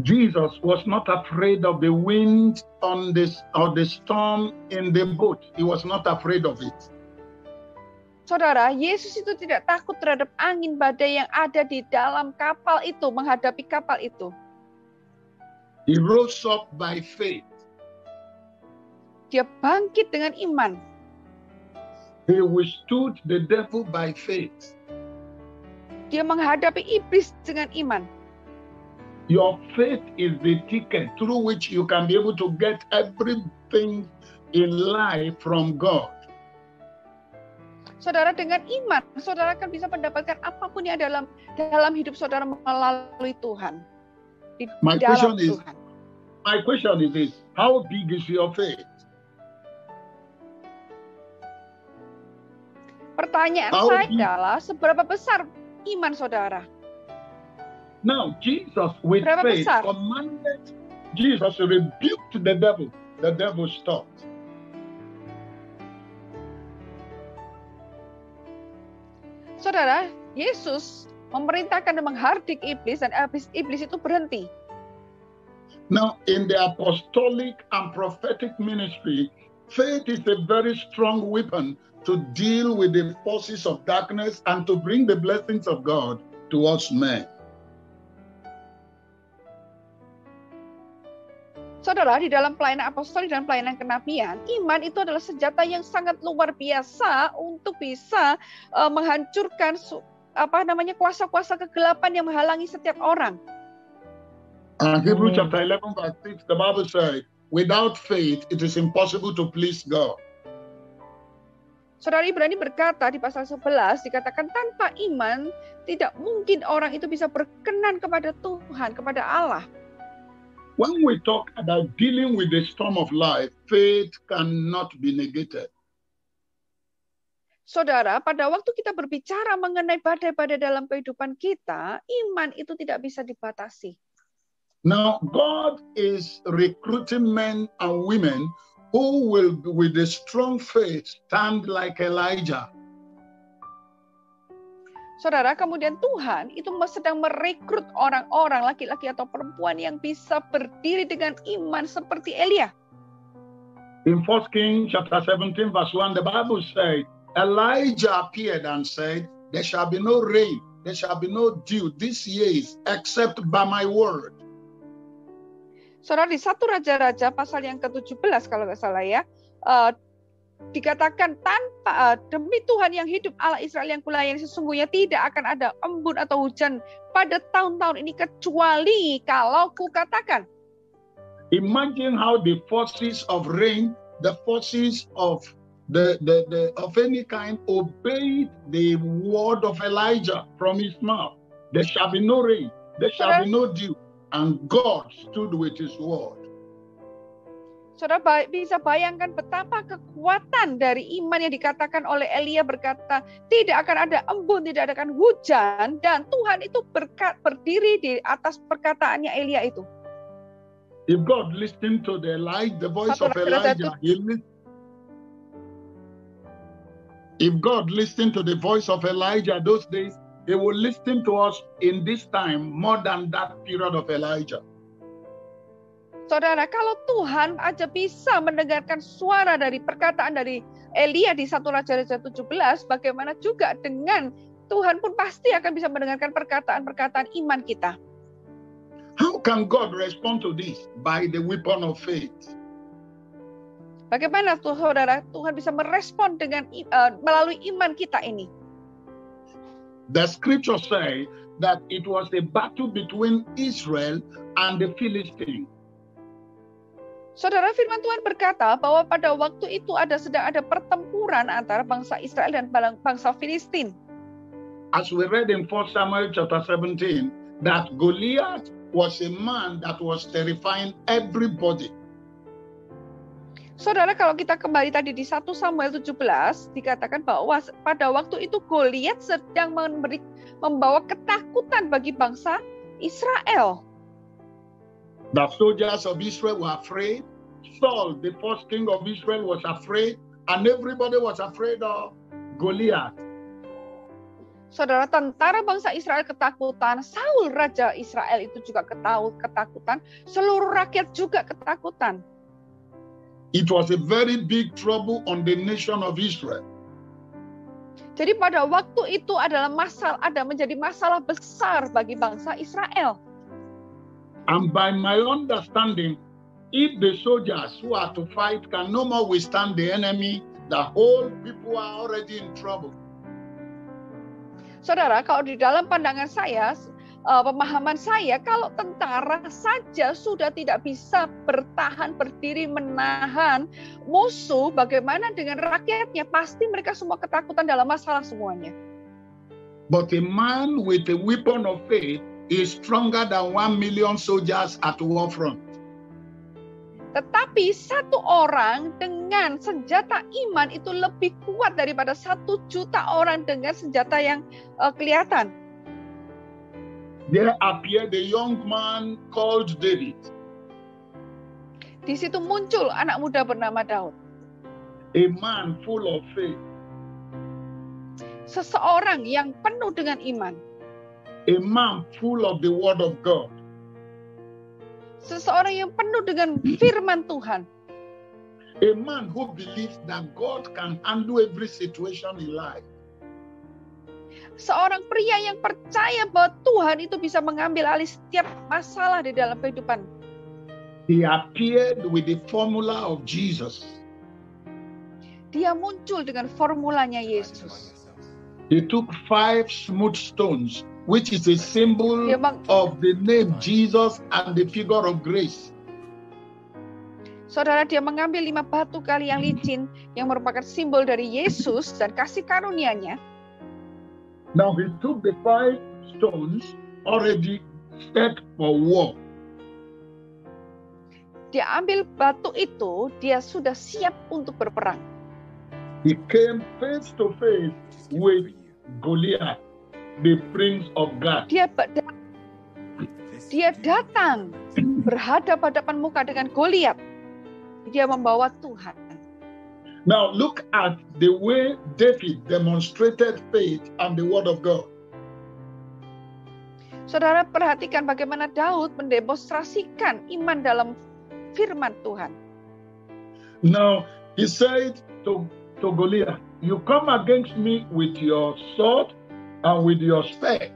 Jesus was not afraid of the wind or the storm in the boat. He was not afraid of it. Saudara, Yesus itu tidak takut terhadap angin badai yang ada di dalam kapal itu, menghadapi kapal itu. He rose up by faith. Dia bangkit dengan iman. He withstood the devil by faith. Dia menghadapi iblis dengan iman. Your faith is the ticket through which you can be able to get everything in life from God. Saudara, dengan iman, saudara akan bisa mendapatkan apapun yang dalam hidup saudara melalui Tuhan. My question is this: how big is your faith? Pertanyaan saya adalah, seberapa besar iman saudara? Now, Jesus with faith commanded, Jesus rebuked the devil. The devil stopped. Saudara, Yesus memerintahkan dan menghardik iblis, dan iblis itu berhenti. Now, in the apostolic and prophetic ministry, faith is a very strong weapon to deal with the forces of darkness and to bring the blessings of God to us men. Saudara, di dalam pelayanan apostolik dan pelayanan kenabian, iman itu adalah senjata yang sangat luar biasa untuk bisa menghancurkan kuasa-kuasa kegelapan yang menghalangi setiap orang. Hebrews chapter 11 verse 6, the Bible says, without faith it is impossible to please God. Saudara, Ibrani berkata di pasal 11, dikatakan tanpa iman tidak mungkin orang itu bisa berkenan kepada Tuhan, kepada Allah. When we talk about dealing with the storm of life, faith cannot be negated. Saudara, pada waktu kita berbicara mengenai badai-badai dalam kehidupan kita, iman itu tidak bisa dibatasi. Now, God is recruiting men and women who will, with a strong faith, stand like Elijah. Saudara, kemudian Tuhan itu sedang merekrut orang-orang, laki-laki atau perempuan yang bisa berdiri dengan iman seperti Elia. In 1 Kings chapter 17 verse 1, the Bible says, Elijah appeared and said, there shall be no rain, there shall be no dew this year except by my word. Saudara, di 1 Raja-Raja pasal yang ke-17 kalau nggak salah ya, dikatakan tanpa demi Tuhan yang hidup, Allah Israel yang kulayani, sesungguhnya tidak akan ada embun atau hujan pada tahun-tahun ini kecuali kalau kukatakan. Imagine how the forces of rain, the forces of of any kind obeyed the word of Elijah from his mouth. There shall be no rain, there shall be no dew. And God stood with his word. Saudara bisa bayangkan betapa kekuatan dari iman yang dikatakan oleh Elia, berkata tidak akan ada embun, tidak akan hujan, dan Tuhan itu berdiri di atas perkataannya Elia itu. If God listened to the voice of Elijah, If God listened to the voice of Elijah those days, He will listen to us in this time more than that period of Elijah. Saudara, kalau Tuhan aja bisa mendengarkan suara dari perkataan dari Elia di 1 Raja-Raja 17, bagaimana juga dengan Tuhan pun pasti akan bisa mendengarkan perkataan-perkataan iman kita. How can God respond to this? By the weapon of faith. Bagaimana saudara Tuhan bisa merespon dengan melalui iman kita ini? The scripture say that it was a battle between Israel and the Philistines. Saudara, firman Tuhan berkata bahwa pada waktu itu sedang ada pertempuran antara bangsa Israel dan bangsa Filistin. As we read in 1 Samuel chapter 17, that Goliath was a man that was terrifying everybody. Saudara, kalau kita kembali tadi di 1 Samuel 17, dikatakan bahwa pada waktu itu Goliat sedang membawa ketakutan bagi bangsa Israel. The soldiers of Israel were afraid. Saul, the first king of Israel, was afraid. And everybody was afraid of Goliath. Saudara, tentara bangsa Israel ketakutan. Saul, raja Israel itu juga ketakutan. Seluruh rakyat juga ketakutan. It was a very big trouble on the nation of Israel. Jadi pada waktu itu menjadi masalah besar bagi bangsa Israel. And by my understanding, if the soldiers who are to fight can no more withstand the enemy, the whole people are already in trouble. Saudara, kalau di dalam pandangan saya, pemahaman saya, kalau tentara saja sudah tidak bisa bertahan, berdiri, menahan musuh, bagaimana dengan rakyatnya? Pasti mereka semua ketakutan dalam masalah semuanya. But a man with a weapon of faith is stronger than 1 million soldiers at war front. Tetapi satu orang dengan senjata iman itu lebih kuat daripada 1 juta orang dengan senjata yang kelihatan. There appeared a young man called David. Di situ muncul anak muda bernama Daud. A man full of faith. Seseorang yang penuh dengan iman. A man full of the word of God. Seseorang yang penuh dengan firman Tuhan. A man who believes that God can handle every situation in life. Seorang pria yang percaya bahwa Tuhan itu bisa mengambil alih setiap masalah di dalam kehidupan. He appeared with the formula of Jesus. Dia muncul dengan formulanya Yesus. He took 5 smooth stones, which is a symbol of the name Jesus and the figure of grace. Saudara, dia mengambil 5 batu kali yang licin yang merupakan simbol dari Yesus dan kasih karunia-Nya. Now he took the 5 stones already set for war. Dia ambil batu itu, dia sudah siap untuk berperang. He came face to face with Goliath, the prince of Gath. Dia datang berhadapan muka dengan Goliat. Dia membawa Tuhan. Now look at the way David demonstrated faith and the word of God. Saudara, perhatikan bagaimana Daud mendemonstrasikan iman dalam firman Tuhan. Now he said to Goliath, "You come against me with your sword and with your spear."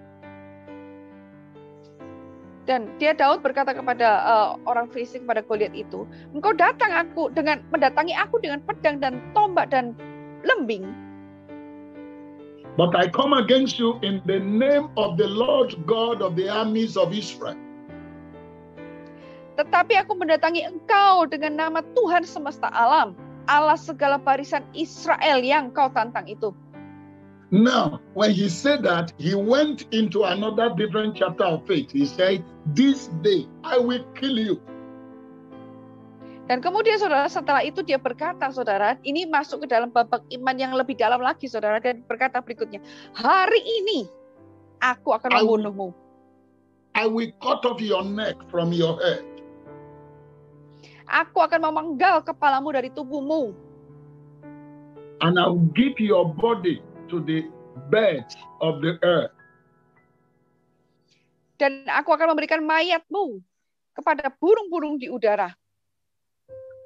Dan Daud berkata kepada orang Filistin, kepada Goliat itu, "Engkau mendatangi aku dengan pedang dan tombak dan lembing. But I come against you in the name of the Lord God of the armies of Israel." Tetapi aku mendatangi engkau dengan nama Tuhan semesta alam, Allah segala barisan Israel yang kau tantang itu. Now, when he said that, he went into another different chapter of faith. He said, "This day I will kill you." Dan kemudian saudara, setelah itu dia berkata, saudara, ini masuk ke dalam babak iman yang lebih dalam lagi, saudara, dan berkata berikutnya, "Hari ini aku akan membunuhmu. I will cut off your neck from your head." Aku akan memenggal kepalamu dari tubuhmu. and I will give your body to the birds of the earth. Dan aku akan memberikan mayatmu kepada burung-burung di udara.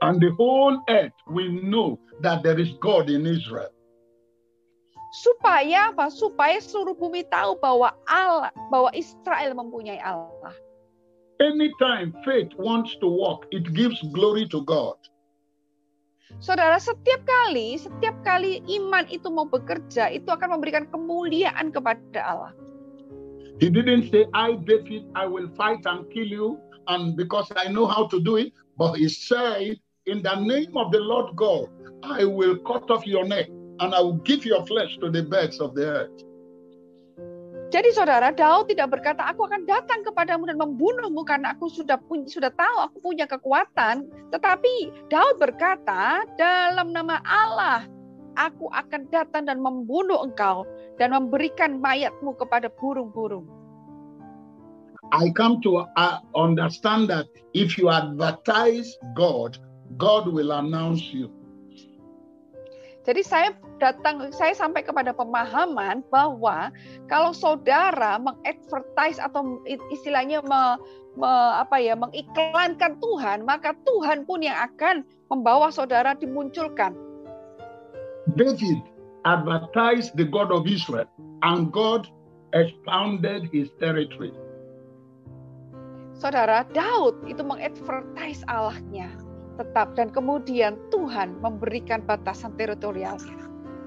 And the whole earth will know that there is God in Israel. Supaya apa? Supaya seluruh bumi tahu bahwa Israel mempunyai Allah. Anytime faith wants to walk, it gives glory to God. Saudara, setiap kali iman itu mau bekerja, itu akan memberikan kemuliaan kepada Allah. He didn't say, I, David, I will fight and kill you, and because I know how to do it, but he said, in the name of the Lord God, I will cut off your neck, and I will give your flesh to the birds of the earth. Jadi saudara, Daud tidak berkata, aku akan datang kepadamu dan membunuhmu karena aku sudah tahu aku punya kekuatan. Tetapi Daud berkata, dalam nama Allah, aku akan datang dan membunuh engkau dan memberikan mayatmu kepada burung-burung. I come to understand that if you advertise God, God will announce you. Jadi saya sampai kepada pemahaman bahwa kalau saudara mengadvertise atau istilahnya mengiklankan Tuhan, maka Tuhan pun yang akan membawa saudara dimunculkan. David advertised the God of Israel, and God expounded his territory. Saudara, Daud itu mengadvertise Allahnya tetap, dan kemudian Tuhan memberikan batasan teritorialnya.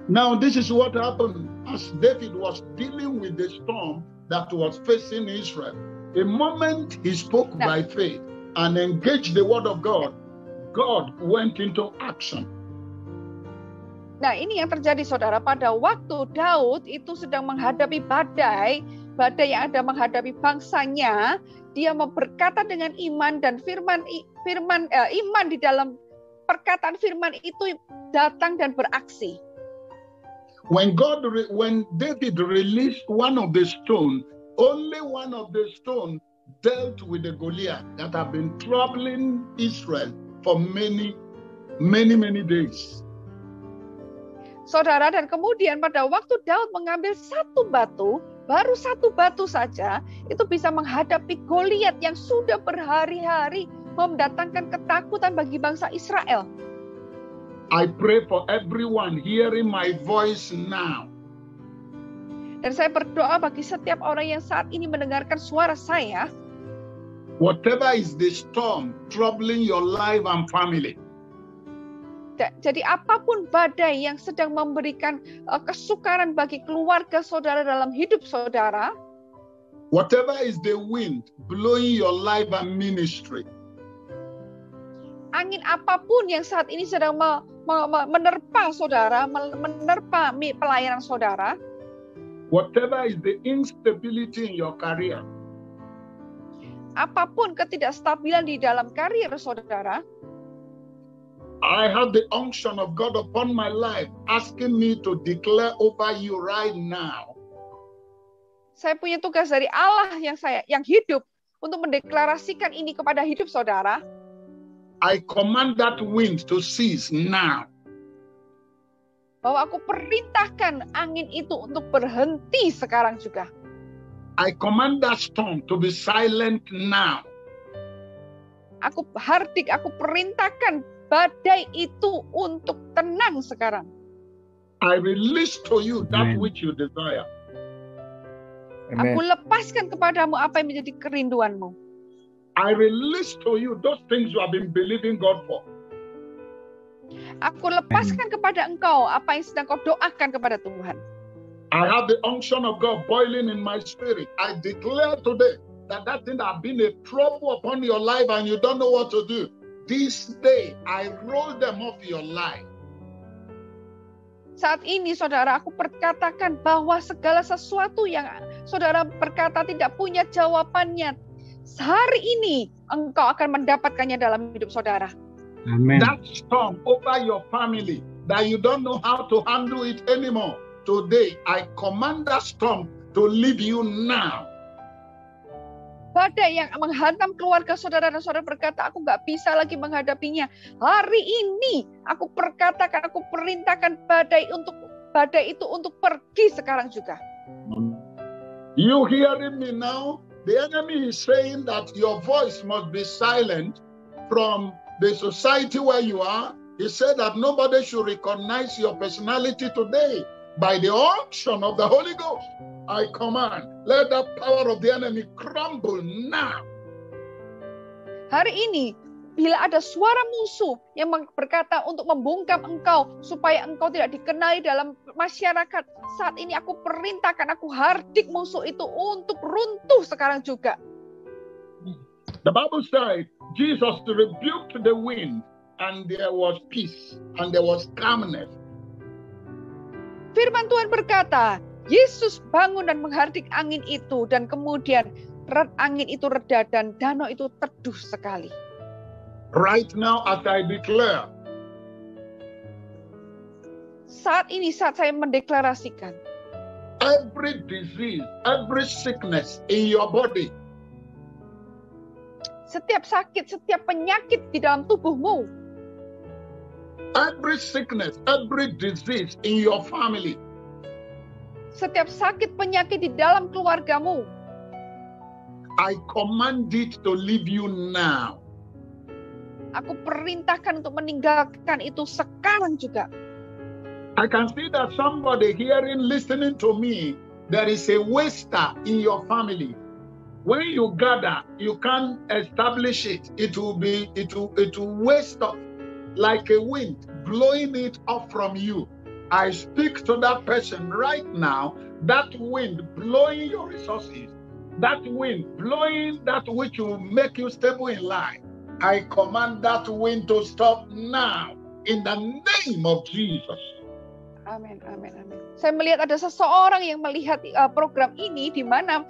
Now this is what happened as David was dealing with the storm that was facing Israel. The moment he spoke by faith and engaged the word of God, God went into action. Nah, ini yang terjadi saudara pada waktu Daud itu sedang menghadapi badai yang ada menghadapi bangsanya, dia berkata dengan iman, dan iman di dalam perkataan firman itu datang dan beraksi. When David released one of the stone, only one of the stone dealt with the Goliath that have been troubling Israel for many days. Saudara, dan kemudian pada waktu Daud mengambil satu batu, baru satu batu saja, itu bisa menghadapi Goliat yang sudah berhari-hari mendatangkan ketakutan bagi bangsa Israel. I pray for everyone hearing my voice now. Dan saya berdoa bagi setiap orang yang saat ini mendengarkan suara saya. Whatever is the storm troubling your life and family. Jadi apapun badai yang sedang memberikan kesukaran bagi keluarga saudara dalam hidup saudara. Whatever is the wind blowing your life and ministry. Angin apapun yang saat ini sedang menerpa saudara, menerpa pelayanan saudara. Whatever is the instability in your career. Apapun ketidakstabilan di dalam karir saudara. I have the unction of God upon my life, asking me to declare over you right now. Saya punya tugas dari Allah yang hidup untuk mendeklarasikan ini kepada hidup saudara. I command that wind to cease now. Bahwa aku perintahkan angin itu untuk berhenti sekarang juga. I command that storm to be silent now. Aku perintahkan badai itu untuk tenang sekarang. I release to you that which you desire. Amen. Aku lepaskan kepadamu apa yang menjadi kerinduanmu. I release to you those things you have been believing God for. Aku lepaskan kepada engkau apa yang sedang kau doakan kepada Tuhan. I have the unction of God boiling in my spirit. I declare today that thing that has been a trouble upon your life and you don't know what to do. This day, I roll them off your life. Saat ini, saudara, aku perkatakan bahwa segala sesuatu yang saudara berkata tidak punya jawabannya, hari ini engkau akan mendapatkannya dalam hidup saudara. Amen. That storm over your family that you don't know how to handle it anymore. Today, I command that storm to leave you now. badai yang menghantam keluarga saudara dan saudara berkata, aku nggak bisa lagi menghadapinya. Hari ini aku perkatakan, aku perintahkan badai itu untuk pergi sekarang juga. You hearing me now? The enemy is saying that your voice must be silent from the society where you are. He said that nobody should recognize your personality today. By the unction of the Holy Ghost, I command, let the power of the enemy crumble now. Hari ini, bila ada suara musuh yang berkata untuk membungkam engkau, supaya engkau tidak dikenali dalam masyarakat, saat ini aku perintahkan, aku hardik musuh itu untuk runtuh sekarang juga. The Bible said, Jesus rebuked the wind, and there was peace, and there was calmness. Firman Tuhan berkata, Yesus bangun dan menghardik angin itu, dan kemudian angin itu reda dan danau itu teduh sekali. Right now as I declare, saat ini saat saya mendeklarasikan, every disease, every sickness in your body, setiap sakit, setiap penyakit di dalam tubuhmu, every sickness, every disease in your family, setiap sakit penyakit di dalam keluargamu, I command it to leave you now. Aku perintahkan untuk meninggalkan itu sekarang juga. I can see that somebody hearing, listening to me, there is a waster in your family. When you gather, you can't establish it. It will waste off like a wind, blowing it off from you. I speak to that person right now, that wind blowing your resources, that wind blowing that which will make you stable in life. I command that wind to stop now in the name of Jesus. Amin, amin, amin. Saya melihat ada seseorang yang melihat program ini di mana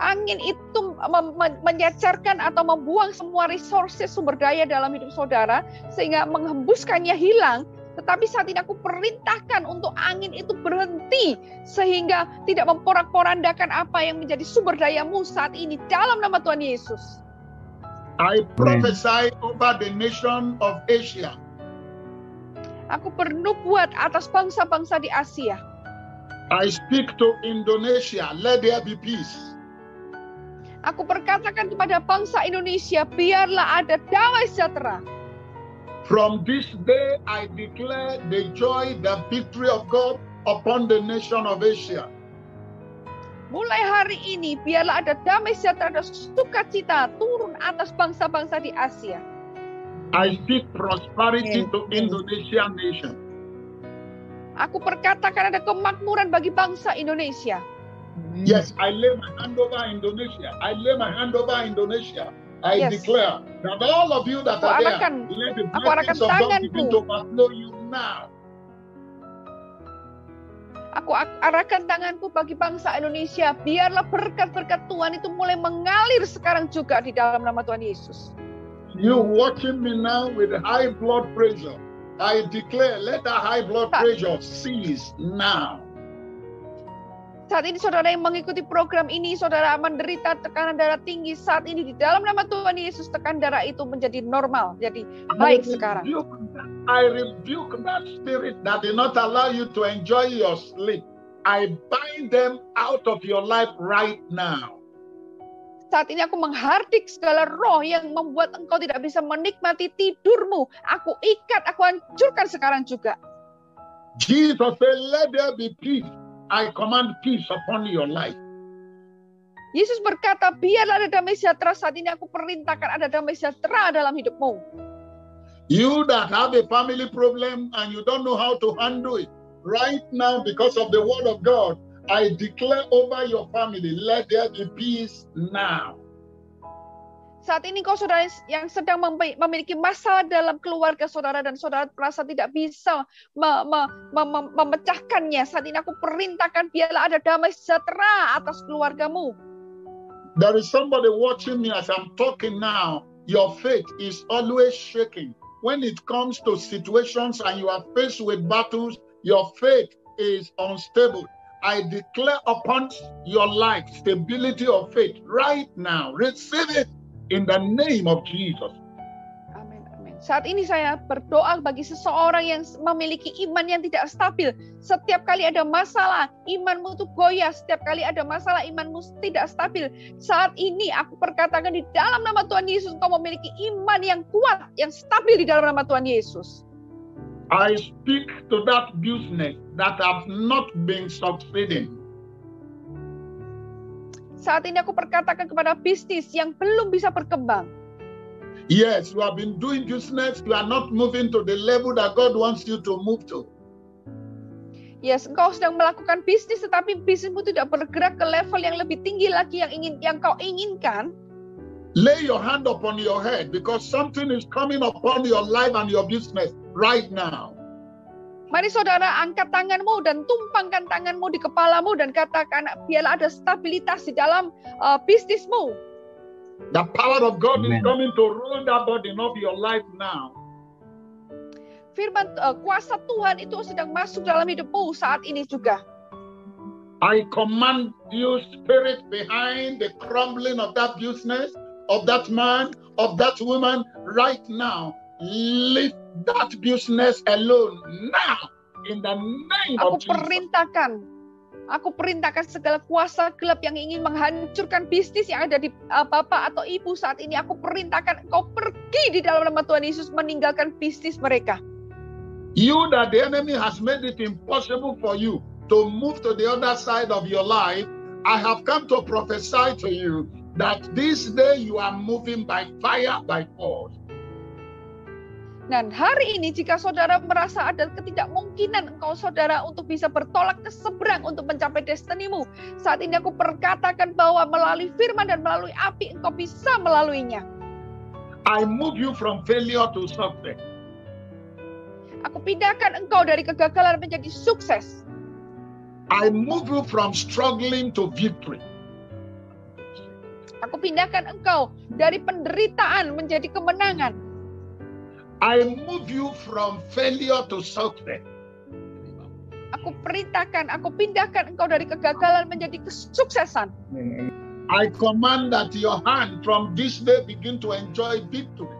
angin itu menyacarkan atau membuang semua resources, sumber daya dalam hidup saudara sehingga menghembuskannya hilang. Tetapi saat ini aku perintahkan untuk angin itu berhenti sehingga tidak memporak-porandakan apa yang menjadi sumber dayamu saat ini dalam nama Tuhan Yesus. I prophesy over the nation of Asia. Aku bernubuat atas bangsa-bangsa di Asia. I speak to Indonesia, let there be peace. Aku perkatakan kepada bangsa Indonesia, biarlah ada damai sejahtera. From this day, I declare the joy, the victory of God upon the nation of Asia. Mulai hari ini, biarlah ada damai sejahtera dan sukacita turun atas bangsa-bangsa di Asia. I speak prosperity to Indonesia nation. Aku perkatakan ada kemakmuran bagi bangsa Indonesia. Yes, I lay my hand over Indonesia. I lay my hand over Indonesia. I declare that all of you that are there, let the blessings of God begin to overflow you now. Aku arahkan tanganku bagi bangsa Indonesia. Biarlah berkat-berkat Tuhan itu mulai mengalir sekarang juga di dalam nama Tuhan Yesus. You watching me now with high blood pressure. I declare, let the high blood pressure cease now. Saat ini saudara yang mengikuti program ini, saudara menderita tekanan darah tinggi, saat ini di dalam nama Tuhan Yesus tekanan darah itu menjadi normal, jadi baik sekarang. I rebuke that spirit that did not allow you to enjoy your sleep. I bind them out of your life right now. Saat ini aku menghardik segala roh yang membuat engkau tidak bisa menikmati tidurmu. Aku ikat, aku hancurkan sekarang juga. Jesus said, let there be peace. I command peace upon your life. Yesus berkata, biarlah ada damai sejahtera. Saat ini aku perintahkan ada damai sejahtera dalam hidupmu. You that have a family problem and you don't know how to handle it, right now because of the word of God, I declare over your family, let there be peace now. Saat ini kau saudara yang sedang memiliki masalah dalam keluarga saudara dan saudara merasa tidak bisa memecahkannya. Saat ini aku perintahkan biarlah ada damai sejahtera atas keluargamu. There is somebody watching me as I'm talking now. Your faith is always shaking. When it comes to situations and you are faced with battles, your faith is unstable. I declare upon your life stability of faith right now. Receive it in the name of Jesus. Amin, amin. Saat ini saya berdoa bagi seseorang yang memiliki iman yang tidak stabil. Setiap kali ada masalah, imanmu itu goyah. Setiap kali ada masalah, imanmu tidak stabil. Saat ini aku perkatakan di dalam nama Tuhan Yesus, engkau memiliki iman yang kuat, yang stabil di dalam nama Tuhan Yesus. I speak to that business that have not been succeeding. Saat ini aku perkatakan kepada bisnis yang belum bisa berkembang. Yes, you have been doing business, you are not moving to the level that God wants you to move to. Yes, engkau sedang melakukan bisnis, tetapi bisnismu tidak bergerak ke level yang lebih tinggi lagi yang kau inginkan. Lay your hand upon your head because something is coming upon your life and your business right now. Mari saudara angkat tanganmu dan tumpangkan tanganmu di kepalamu dan katakan biarlah ada stabilitas di dalam bisnismu. The power of God Amen. is coming to rule that burden of your life now. Firman kuasa Tuhan itu sedang masuk dalam hidupmu saat ini juga. I command you, spirit behind the crumbling of that business, of that man, of that woman, right now. Leave that business alone now in the name of Jesus. Aku perintahkan segala kuasa gelap yang ingin menghancurkan bisnis yang ada di bapak atau ibu saat ini. Aku perintahkan engkau pergi di dalam nama Tuhan Yesus, meninggalkan bisnis mereka. You that the enemy has made it impossible for you to move to the other side of your life, I have come to prophesy to you that this day you are moving by fire, by force. Dan hari ini jika saudara merasa ada ketidakmungkinan engkau saudara untuk bisa bertolak ke seberang untuk mencapai destinimu, saat ini aku perkatakan bahwa melalui firman dan melalui api engkau bisa melaluinya. I move you from failure to success. Aku pindahkan engkau dari kegagalan menjadi sukses. I move you from struggling to victory. Aku pindahkan engkau dari penderitaan menjadi kemenangan. I move you from failure to success. Aku pindahkan engkau dari kegagalan menjadi kesuksesan. I command that your hand from this day begin to enjoy victory.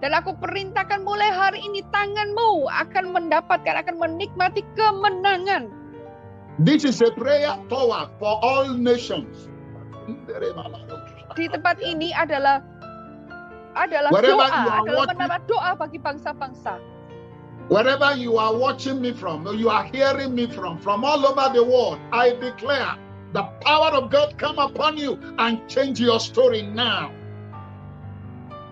Dan aku perintahkan mulai hari ini tanganmu akan menikmati kemenangan. This is a prayer tower for all nations. Di tempat ini adalah Wherever doa, you are adalah watching, menara doa bagi bangsa-bangsa. wherever you are watching me from, you are hearing me from all over the world, I declare the power of God come upon you and change your story now.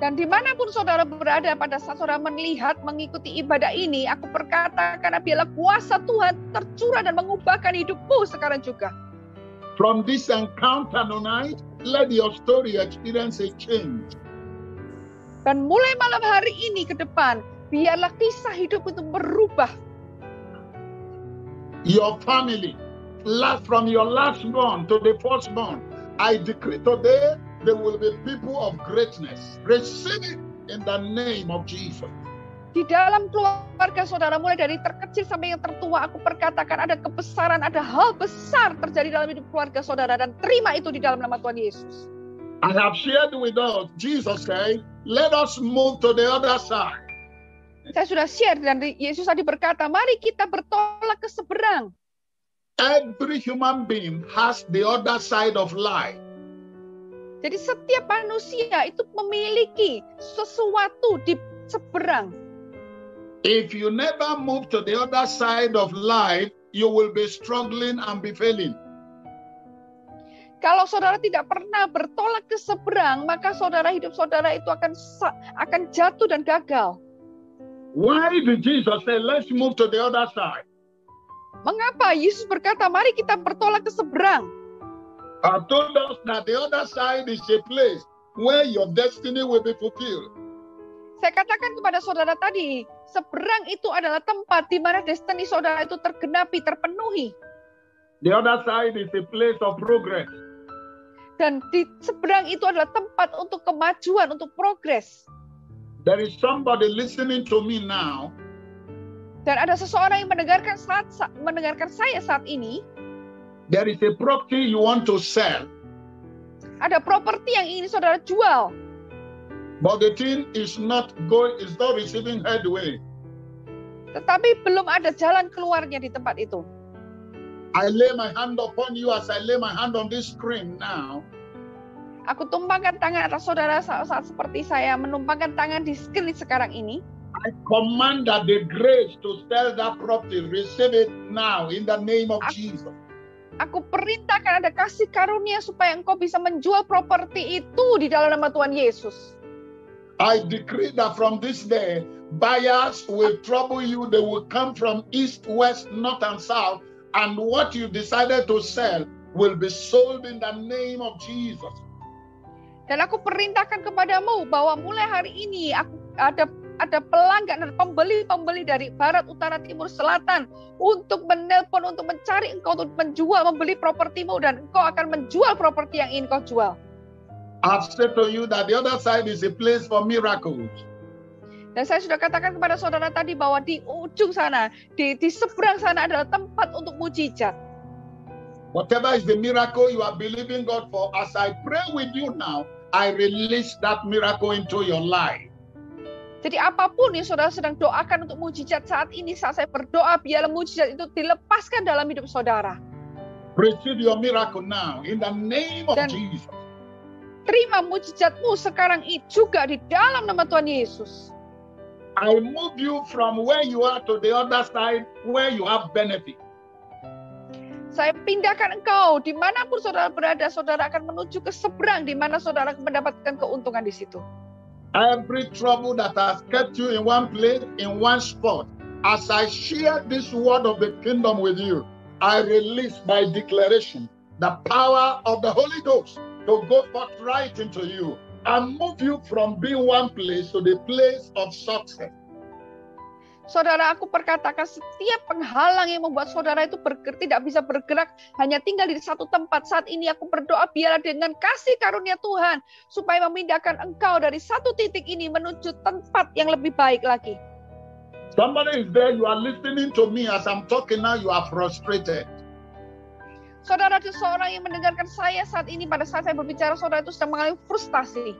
Dan dimanapun saudara berada pada saat saudara melihat, mengikuti ibadah ini, aku perkatakan biarlah kuasa Tuhan tercurah dan mengubahkan hidupmu sekarang juga. From this encounter tonight, let your story experience a change. Dan mulai malam hari ini ke depan, biarlah kisah hidup itu berubah. Your family, from your last born to the firstborn, I decree today there will be people of greatness. Receive it in the name of Jesus. Di dalam keluarga saudara, mulai dari terkecil sampai yang tertua, aku perkatakan ada kebesaran, ada hal besar terjadi dalam hidup keluarga saudara, dan terima itu di dalam nama Tuhan Yesus. I have shared with us, Jesus said, let us move to the other side. Saya sudah share, dan Yesus tadi berkata, mari kita bertolak ke seberang. Every human being has the other side of life. Jadi setiap manusia itu memiliki sesuatu di seberang. If you never move to the other side of life, you will be struggling and be failing. Kalau saudara tidak pernah bertolak ke seberang, maka hidup saudara itu akan jatuh dan gagal. Why did Jesus say, let's move to the other side? Mengapa Yesus berkata, mari kita bertolak ke seberang? I told us that the other side is a place where your destiny will be fulfilled. Saya katakan kepada saudara tadi, seberang itu adalah tempat di mana destiny saudara itu tergenapi, terpenuhi. The other side is a place of progress. Dan di seberang itu adalah tempat untuk kemajuan, untuk progres. There is somebody listening to me now. Dan ada seseorang yang mendengarkan saya saat ini. There is a property you want to sell. Ada properti yang ingin saudara jual. But the thing is not receiving headway. Tetapi belum ada jalan keluarnya di tempat itu. I lay my hand upon you as I lay my hand on this screen now. Aku tumpangkan tangan atas saudara saat seperti saya menumpangkan tangan di screen sekarang ini. I command that the grace to sell that property, receive it now in the name of Jesus. Aku perintahkan ada kasih karunia supaya engkau bisa menjual properti itu di dalam nama Tuhan Yesus. I decree that from this day, buyers will trouble you. They will come from east, west, north, and south. And what you decided to sell will be sold in the name of Jesus. Dan aku perintahkan kepadamu bahwa mulai hari ini ada pelanggan dan pembeli dari barat, utara, timur, selatan untuk menelpon, untuk mencari engkau, untuk menjual, membeli propertimu, dan engkau akan menjual properti yang ingin kau jual. I've said to you that the other side is a place for miracles. Dan saya sudah katakan kepada saudara tadi bahwa di ujung sana, di seberang sana adalah tempat untuk mujizat. Whatever is the miracle you are believing God for, as I pray with you now, I release that miracle into your life. Jadi apapun yang saudara sedang doakan untuk mujizat saat ini, saat saya berdoa, biarlah mujizat itu dilepaskan dalam hidup saudara. Receive your miracle now in the name of Jesus. Terima mujizatmu sekarang juga di dalam nama Tuhan Yesus. I move you from where you are to the other side where you have benefit. Saya pindahkan engkau dimanapun saudara berada, saudara akan menuju ke seberang di mana saudara akan mendapatkan keuntungan di situ. Every trouble that has kept you in one place, in one spot, as I share this word of the kingdom with you, I release by declaration the power of the Holy Ghost to go forth right into you and move you from being one place to the place of success. Saudara, aku perkatakan setiap penghalang yang membuat saudara itu tidak bisa bergerak, hanya tinggal di satu tempat. Saat ini aku berdoa biarlah dengan kasih karunia Tuhan, supaya memindahkan engkau dari satu titik ini menuju tempat yang lebih baik lagi. Somebody is there, you are listening to me as I'm talking now, you are frustrated. Saudara, ada seorang yang mendengarkan saya saat ini, pada saat saya berbicara, saudara itu sedang mengalami frustasi.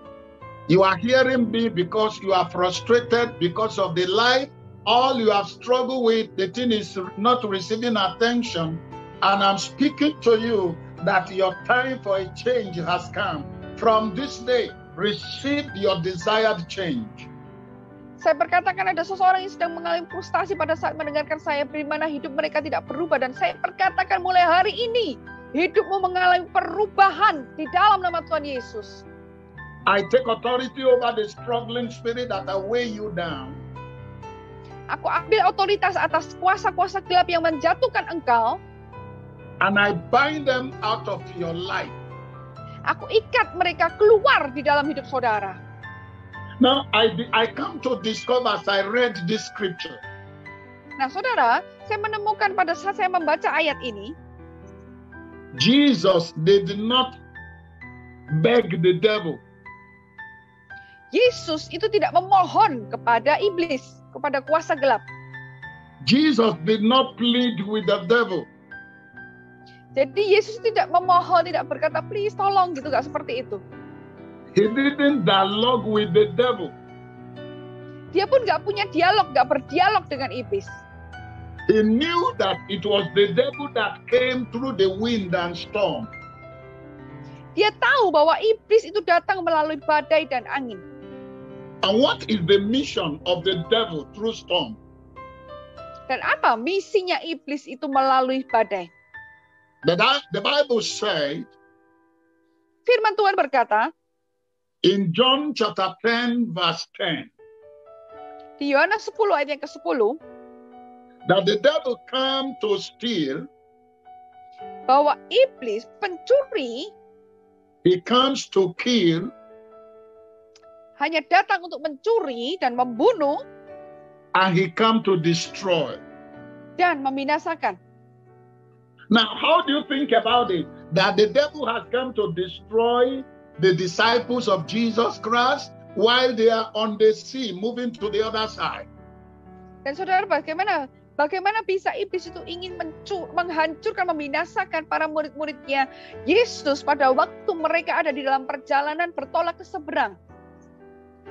You are hearing me because you are frustrated because of the life. All you have struggled with, the thing is not receiving attention. And I'm speaking to you that your time for a change has come. From this day, receive your desired change. Saya berkatakan ada seseorang yang sedang mengalami frustasi pada saat mendengarkan saya, di mana hidup mereka tidak berubah. Dan saya perkatakan mulai hari ini, hidupmu mengalami perubahan di dalam nama Tuhan Yesus. I take authority over the struggling spirit that weigh you down. Aku ambil otoritas atas kuasa-kuasa gelap yang menjatuhkan engkau. And I bind them out of your life. Aku ikat mereka keluar di dalam hidup saudara. Now I come to discover as I read this scripture. Nah, saudara, saya menemukan pada saat saya membaca ayat ini, Jesus did not beg the devil. Yesus itu tidak memohon kepada iblis, kepada kuasa gelap. Jesus did not plead with the devil. Jadi Yesus tidak memohon, tidak berkata please tolong gitu, gak seperti itu. He didn't dialogue with the devil. Dia pun gak punya dialog, gak berdialog dengan iblis. He knew that it was the devil that came through the wind and storm. Dia tahu bahwa iblis itu datang melalui badai dan angin. And what is the mission of the devil through storm? Dan apa misinya iblis itu melalui badai? The Bible said, firman Tuhan berkata, in John chapter 10 verse 10, di Yohanes 10 ayat yang ke-10, that the devil come to steal, bahwa iblis pencuri, he comes to kill, hanya datang untuk mencuri dan membunuh, and he come to destroy. Dan membinasakan. Now, how do you think about it? That the devil has come to destroy the disciples of Jesus Christ while they are on the sea, moving to the other side. Dan saudara, bagaimana bisa iblis itu ingin menghancurkan, membinasakan para murid-muridnya Yesus pada waktu mereka ada di dalam perjalanan bertolak ke seberang.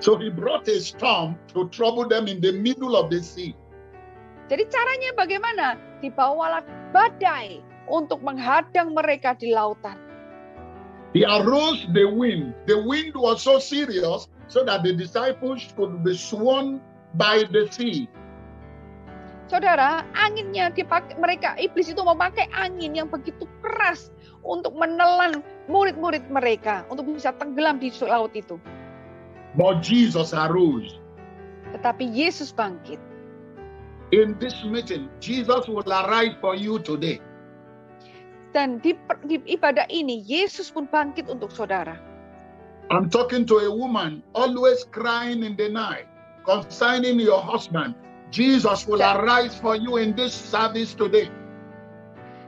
So he brought a storm to trouble them in the middle of the sea. Jadi caranya bagaimana? Dibawalah badai untuk menghadang mereka di lautan. He arose the wind. The wind was so serious so that the disciples could be sworn by the sea. Saudara, anginnya dipakai, iblis itu memakai angin yang begitu keras untuk menelan murid-murid mereka untuk bisa tenggelam di laut itu. But Jesus arose. Tetapi Yesus bangkit. In this meeting, Jesus will arise for you today. Dan di ibadah ini, Yesus pun bangkit untuk saudara. I'm talking to a woman always crying in the night concerning your husband. Jesus will arise for you in this service today.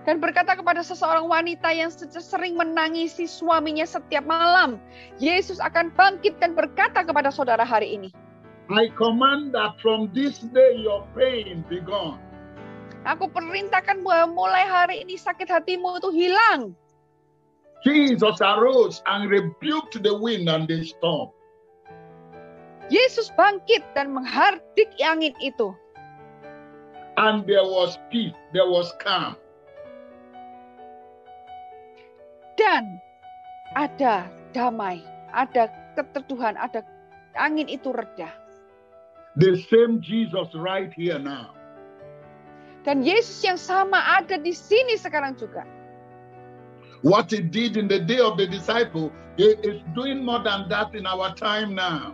Dan berkata kepada seseorang wanita yang sering menangisi suaminya setiap malam, Yesus akan bangkit dan berkata kepada saudara hari ini, I command that from this day your pain be gone. Aku perintahkan bahwa mulai hari ini sakit hatimu itu hilang. Jesus arose and rebuked the wind and the storm. Yesus bangkit dan menghardik angin itu. And there was peace, there was calm. Dan ada damai, ada keteduhan, ada angin itu reda. The same Jesus right here now. Dan Yesus yang sama ada di sini sekarang juga. What he did in the day of the disciple, he is doing more than that in our time now.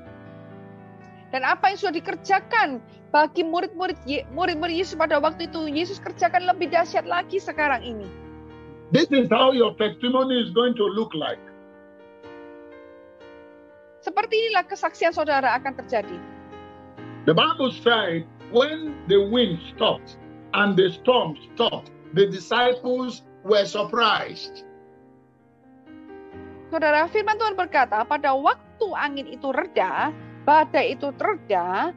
Dan apa yang sudah dikerjakan bagi murid-murid Yesus pada waktu itu, Yesus kerjakan lebih dahsyat lagi sekarang ini. This is how your testimony is going to look like. Seperti inilah kesaksian saudara akan terjadi. The Bible said, when the wind stopped and the storm stopped, the disciples were surprised. Saudara, firman Tuhan berkata, pada waktu angin itu reda, badai itu reda,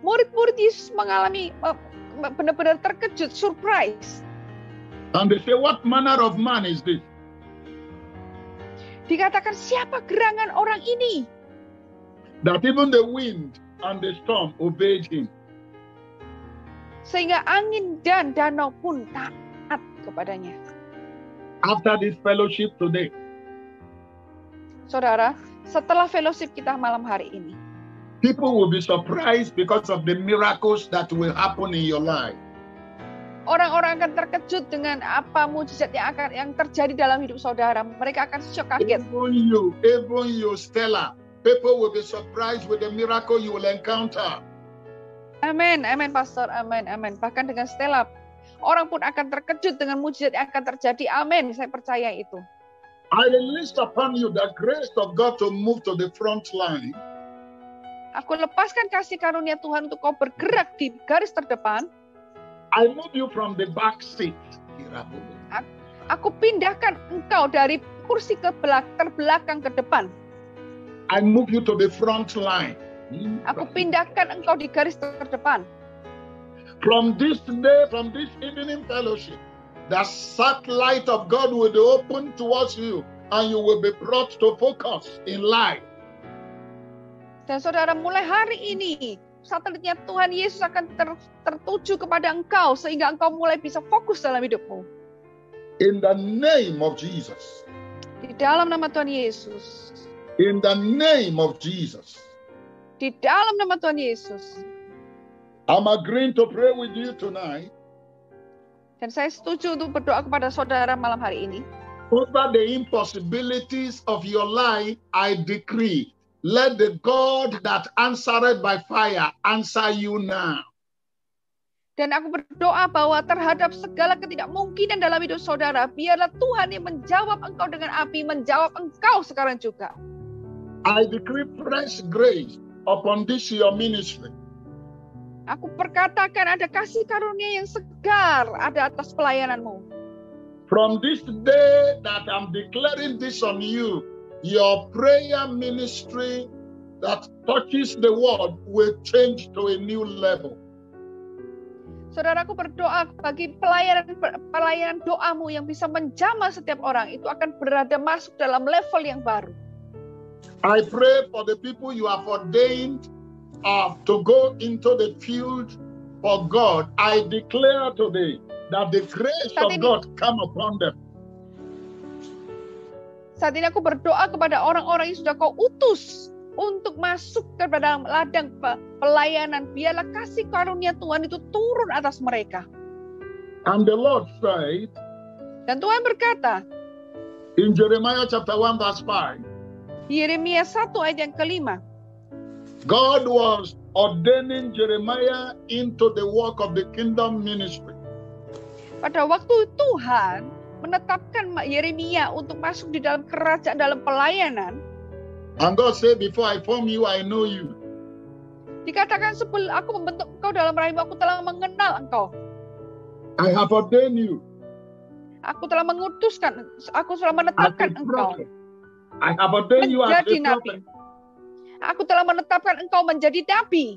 murid-murid Yesus mengalami benar-benar terkejut, surprise. And they say, what manner of man is this? Dikatakan, siapa gerangan orang ini? That even the wind and the storm obeyed him. Sehingga angin dan danau pun taat kepadanya. After this fellowship today, saudara, setelah fellowship kita malam hari ini, people will be surprised because of the miracles that will happen in your life. Orang-orang akan terkejut dengan apa mujizat yang terjadi dalam hidup saudara. Mereka akan shock, kaget. Even you, Stella, people will be surprised with the miracle you will encounter. Amin, amin, Pastor, amin, amin. Bahkan dengan Stella, orang pun akan terkejut dengan mujizat yang akan terjadi. Amin, saya percaya itu. I release upon you the grace of God to move to the front line. Aku lepaskan kasih karunia Tuhan untuk kau bergerak di garis terdepan. I move you from the back seat. Aku pindahkan engkau dari kursi terbelakang ke depan. I move you to the front line. Aku pindahkan engkau di garis terdepan. From this day, from this evening fellowship, the satellite of God will be open towards you, and you will be brought to focus in life. Dan saudara, mulai hari ini, satelitnya Tuhan Yesus akan tertuju kepada engkau, sehingga engkau mulai bisa fokus dalam hidupmu. In the name of Jesus. Di dalam nama Tuhan Yesus. In the name of Jesus. Di dalam nama Tuhan Yesus. I'm agreeing to pray with you tonight. Dan saya setuju untuk berdoa kepada saudara malam hari ini. Over the impossibilities of your life, I decree, let the God that answered by fire answer you now. Dan aku berdoa bahwa terhadap segala ketidakmungkinan dalam hidup saudara, biarlah Tuhan yang menjawab engkau dengan api, menjawab engkau sekarang juga. I decree fresh grace upon this your ministry. Aku perkatakan ada kasih karunia yang segar ada atas pelayananmu. From this day that I'm declaring this on you, your prayer ministry that touches the world will change to a new level. Saudaraku berdoa bagi pelayanan doamu yang bisa menjamah setiap orang, itu akan berada masuk dalam level yang baru. I pray for the people you have ordained to go into the field for God. I declare today that the grace of God come upon them. Saat ini aku berdoa kepada orang-orang yang sudah kau utus untuk masuk ke dalam ladang pelayanan. Biarlah kasih karunia Tuhan itu turun atas mereka. And the Lord said, dan Tuhan berkata, in Jeremiah chapter 1 verse 5, Yeremia 1 ayat yang kelima, God was ordaining Jeremiah into the work of the kingdom ministry. Pada waktu Tuhan menetapkan Yeremia untuk masuk di dalam kerajaan, dalam pelayanan. And God said, before I form you, I know you. Dikatakan sebelum aku membentuk engkau dalam rahimmu, aku telah mengenal engkau. I have ordained you. Aku telah mengutuskan, aku telah menetapkan engkau. I have ordained you as a prophet. Aku telah menetapkan engkau menjadi nabi.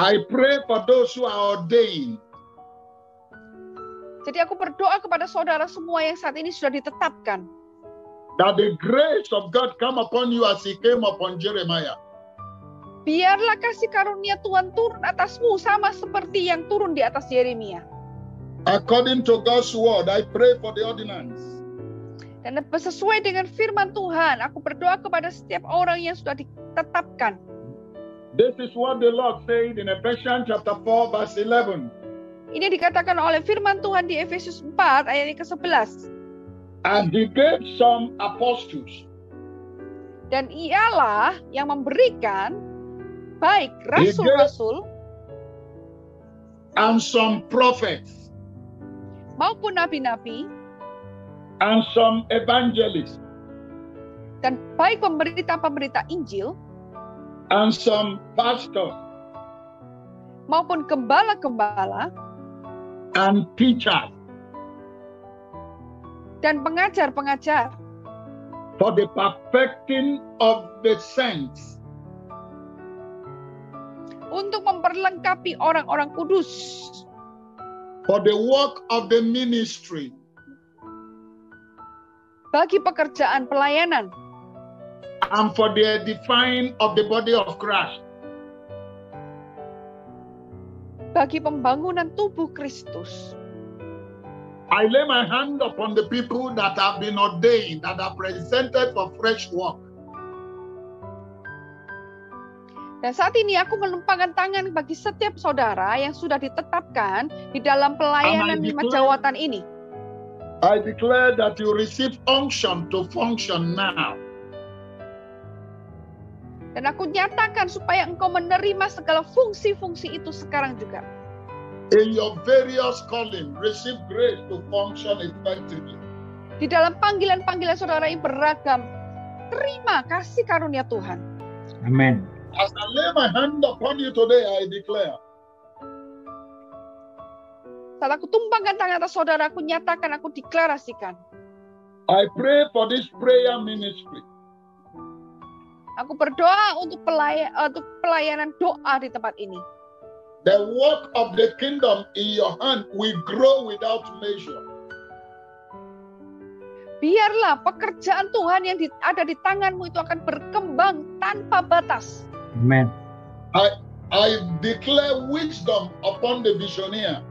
I pray for those who are ordained. Jadi aku berdoa kepada saudara semua yang saat ini sudah ditetapkan. That the grace of God come upon you as He came upon Jeremiah. Biarlah kasih karunia Tuhan turun atasmu sama seperti yang turun di atas Yeremia. According to God's word, I pray for the ordinance. Dan sesuai dengan firman Tuhan, aku berdoa kepada setiap orang yang sudah ditetapkan. This is what the Lord said in Ephesians chapter 4 verse 11. Ini dikatakan oleh firman Tuhan di Efesus 4 ayat ke-11. And He gave some apostles. Dan ialah yang memberikan baik rasul-rasul and some prophets maupun nabi-nabi and some evangelists dan baik pemberita-pemberita Injil and some pastors maupun gembala-gembala and teachers dan pengajar-pengajar for the perfecting of the saints, untuk memperlengkapi orang-orang kudus, for the work of the ministry, bagi pekerjaan pelayanan, and for the edifying of the body of Christ, bagi pembangunan tubuh Kristus. I lay my hand upon the people that have been ordained, that are presented for fresh work. Dan saat ini aku menumpangkan tangan bagi setiap saudara yang sudah ditetapkan di dalam pelayanan 5 jawatan ini. I declare that you receive unction to function now. Dan aku nyatakan supaya engkau menerima segala fungsi-fungsi itu sekarang juga. In your various calling, receive grace to function effectively. Di dalam panggilan-panggilan saudara yang beragam, terima kasih karunia Tuhan. Amen. As I lay my hand upon you today, I declare. Saat aku tumpangkan tangan atas saudara, aku nyatakan, aku deklarasikan. I pray for this prayer ministry. Aku berdoa untuk pelayanan doa di tempat ini. The work of the kingdom in your hand will grow without measure. Biarlah pekerjaan Tuhan yang ada di tanganmu itu akan berkembang tanpa batas. Amen. I declare wisdom upon the visioneer.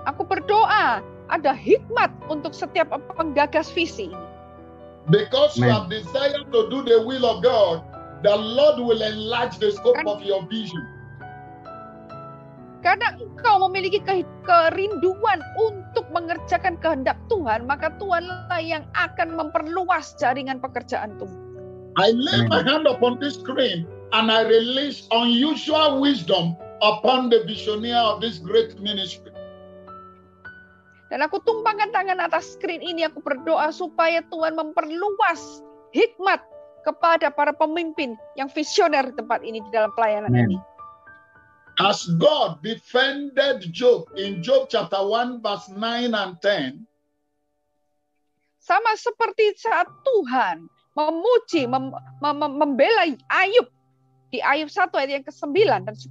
Aku berdoa ada hikmat untuk setiap penggagas visi ini. Because you have desired to do the will of God, the Lord will enlarge the scope of your vision. Karena engkau memiliki kerinduan untuk mengerjakan kehendak Tuhan, maka Tuhanlah yang akan memperluas jaringan pekerjaan Tuhan. I lay my hand upon this screen and I release unusual wisdom upon the visionary of this great ministry. Dan aku tumpangkan tangan atas screen ini, aku berdoa supaya Tuhan memperluas hikmat kepada para pemimpin yang visioner di tempat ini, di dalam pelayanan ini. As God defended Job in Job chapter 1 verse 9 and 10. Sama seperti saat Tuhan memuji, membela Ayub di Ayub 1 ayat yang ke-9 dan 10.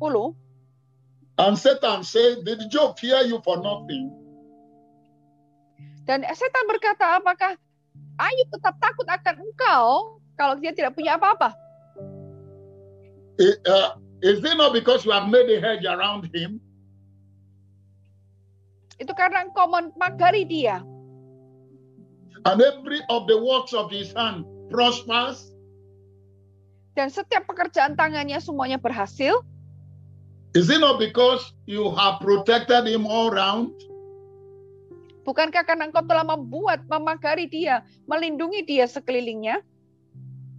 And Satan said, did Job fear you for nothing? Dan setan berkata, apakah Ayub tetap takut akan engkau kalau dia tidak punya apa-apa? Is it not because you have made a hedge around him? Itu karena engkau memagari dia. And every of the works of his hand prospers? Dan setiap pekerjaan tangannya semuanya berhasil. Is it not because you have protected him all round? Bukankah karena engkau telah memagari dia, melindungi dia sekelilingnya?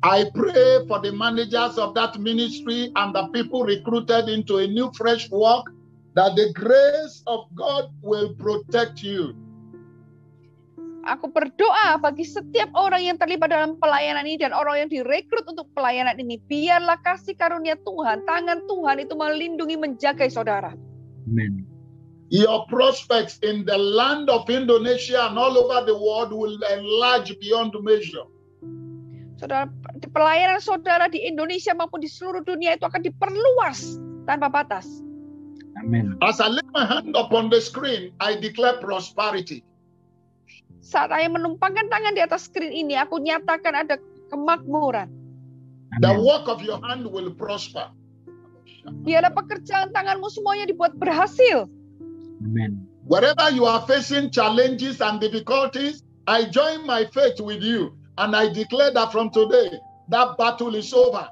I pray for the managers of that ministry and the people recruited into a new fresh work, that the grace of God will protect you. Aku berdoa bagi setiap orang yang terlibat dalam pelayanan ini dan orang yang direkrut untuk pelayanan ini. Biarlah kasih karunia Tuhan, tangan Tuhan itu melindungi, menjaga saudara. Amen. Your prospects in the land of Indonesia and all over the world will enlarge beyond measure. Saudara, pelayanan saudara di Indonesia maupun di seluruh dunia itu akan diperluas tanpa batas. Amen. As I lay my hand upon the screen, I declare prosperity. Saat saya menumpangkan tangan di atas screen ini, aku nyatakan ada kemakmuran. The work of your hand will prosper. Biarlah pekerjaan tanganmu semuanya dibuat berhasil. Amen. Wherever you are facing challenges and difficulties, I join my faith with you and I declare that from today, that battle is over.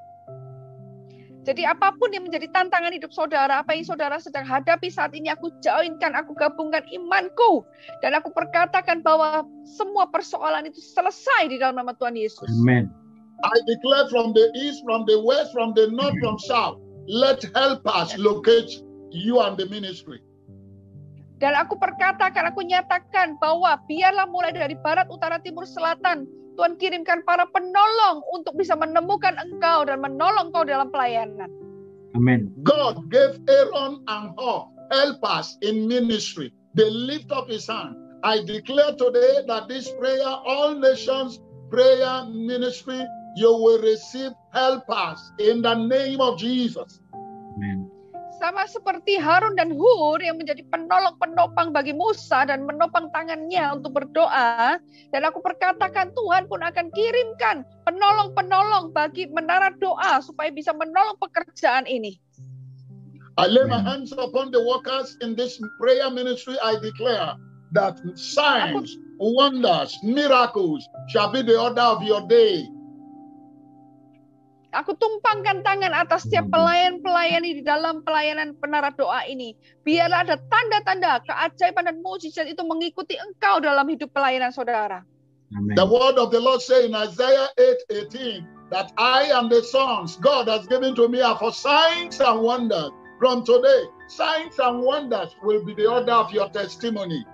Jadi apapun yang menjadi tantangan hidup saudara, apa yang saudara sedang hadapi saat ini, aku joinkan, aku gabungkan imanku. Dan aku perkatakan bahwa semua persoalan itu selesai di dalam nama Tuhan Yesus. Amen. I declare from the east, from the west, from the north, from south, let helpers locate you and the ministry. Dan aku perkatakan, aku nyatakan bahwa biarlah mulai dari barat, utara, timur, selatan, Tuhan kirimkan para penolong untuk bisa menemukan engkau dan menolong engkau dalam pelayanan. Amen. God gave Aaron and Hur helpers in ministry. They lift up his hand. I declare today that this prayer, all nations prayer ministry, you will receive helpers in the name of Jesus. Amen. Sama seperti Harun dan Hur yang menjadi penolong-penopang bagi Musa dan menopang tangannya untuk berdoa. Dan aku perkatakan Tuhan pun akan kirimkan penolong-penolong bagi menara doa supaya bisa menolong pekerjaan ini. I lay my hands upon the workers in this prayer ministry. I declare that signs, wonders, miracles shall be the order of your day. Aku tumpangkan tangan atas setiap pelayan-pelayan di dalam pelayanan menara doa ini. Biarlah ada tanda-tanda keajaiban dan mukjizat itu mengikuti engkau dalam hidup pelayanan saudara. Amen. The word of the Lord says in Isaiah 8:18 that I and the sons God has given to me are for signs and wonders. From today, signs and wonders will be the order of your testimony.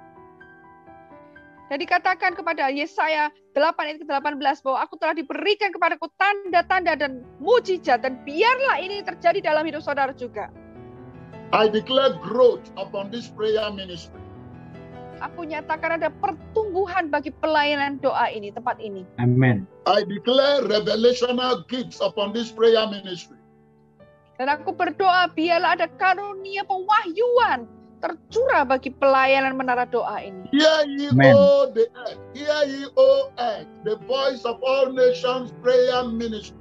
Dan dikatakan kepada Yesaya 8 ayat ke-18 bahwa aku telah diberikan kepadaku tanda-tanda dan mukjizat, dan biarlah ini terjadi dalam hidup saudara juga. I declare growth upon this prayer ministry. Aku nyatakan ada pertumbuhan bagi pelayanan doa ini, tempat ini. Amen. I declare revelational gifts upon this prayer ministry. Dan aku berdoa biarlah ada karunia pewahyuan tercurah bagi pelayanan menara doa ini. Hear ye, O the earth, hear ye, O earth, the voice of all nations prayer ministry.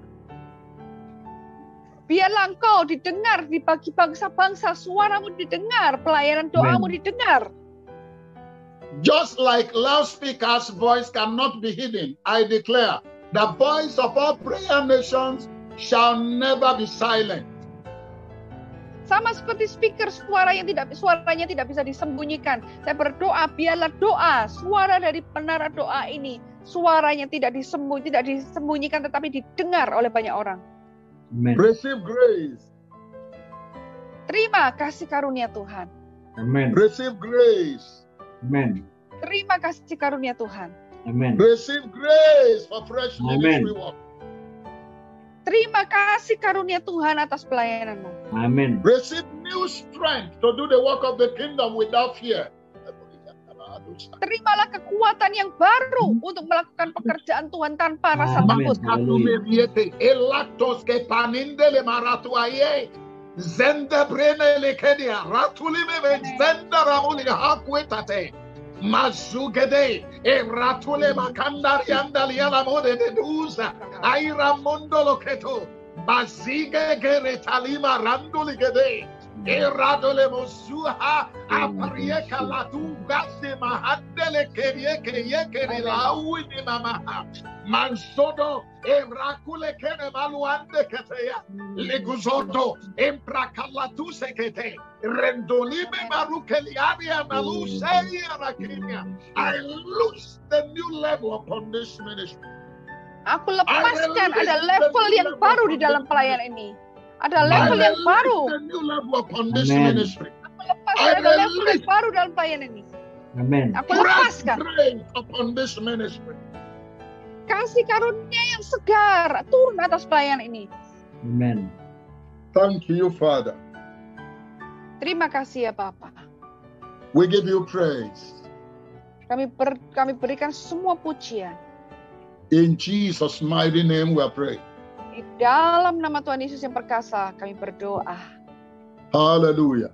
Biarlah engkau didengar di bagi bangsa-bangsa, suaramu didengar, pelayanan doamu didengar. Just like loudspeakers' voice cannot be hidden, I declare the voice of all prayer nations shall never be silent. Sama seperti speaker suaranya tidak bisa disembunyikan. Saya berdoa biarlah doa, suara dari menara doa ini, suaranya tidak disembunyikan tetapi didengar oleh banyak orang. Amen. Receive grace. Terima kasih karunia Tuhan. Amen. Receive grace. Amen. Terima kasih karunia Tuhan. Amen. Receive grace for fresh Amen. ministry work. Terima kasih karunia Tuhan atas pelayananmu. Amen. Receive new strength to do the work of the kingdom without fear. Terimalah kekuatan yang baru untuk melakukan pekerjaan Tuhan tanpa rasa Amen. takut. Zenda brene lekedia ratulime zenda ramuli hakwetate mazugede ratule makandari andali ala mode de duza aira mondo loketo bazige gere talima randuli gede radole mosuha aparieka latu gase mahadele kerieke launi mamaha mansodo rakule kene maluande keteya leguzodo emprakalatu sekete rendolime marukeliania maluseya rakinia. I lose the new level upon this ministry. Aku lepaskan ada level yang baru di dalam pelayanan ini. Ada level yang baru. Aku lepaskan ada level yang baru dalam pelayanan ini. Amen. Aku lepaskan. Upon this ministry. Kasih karunia yang segar turun atas pelayanan ini. Amen. Thank you, Father. Terima kasih ya Bapa. We give you praise. Kami berikan semua pujian. In Jesus' mighty name we pray. Di dalam nama Tuhan Yesus yang perkasa kami berdoa. Hallelujah.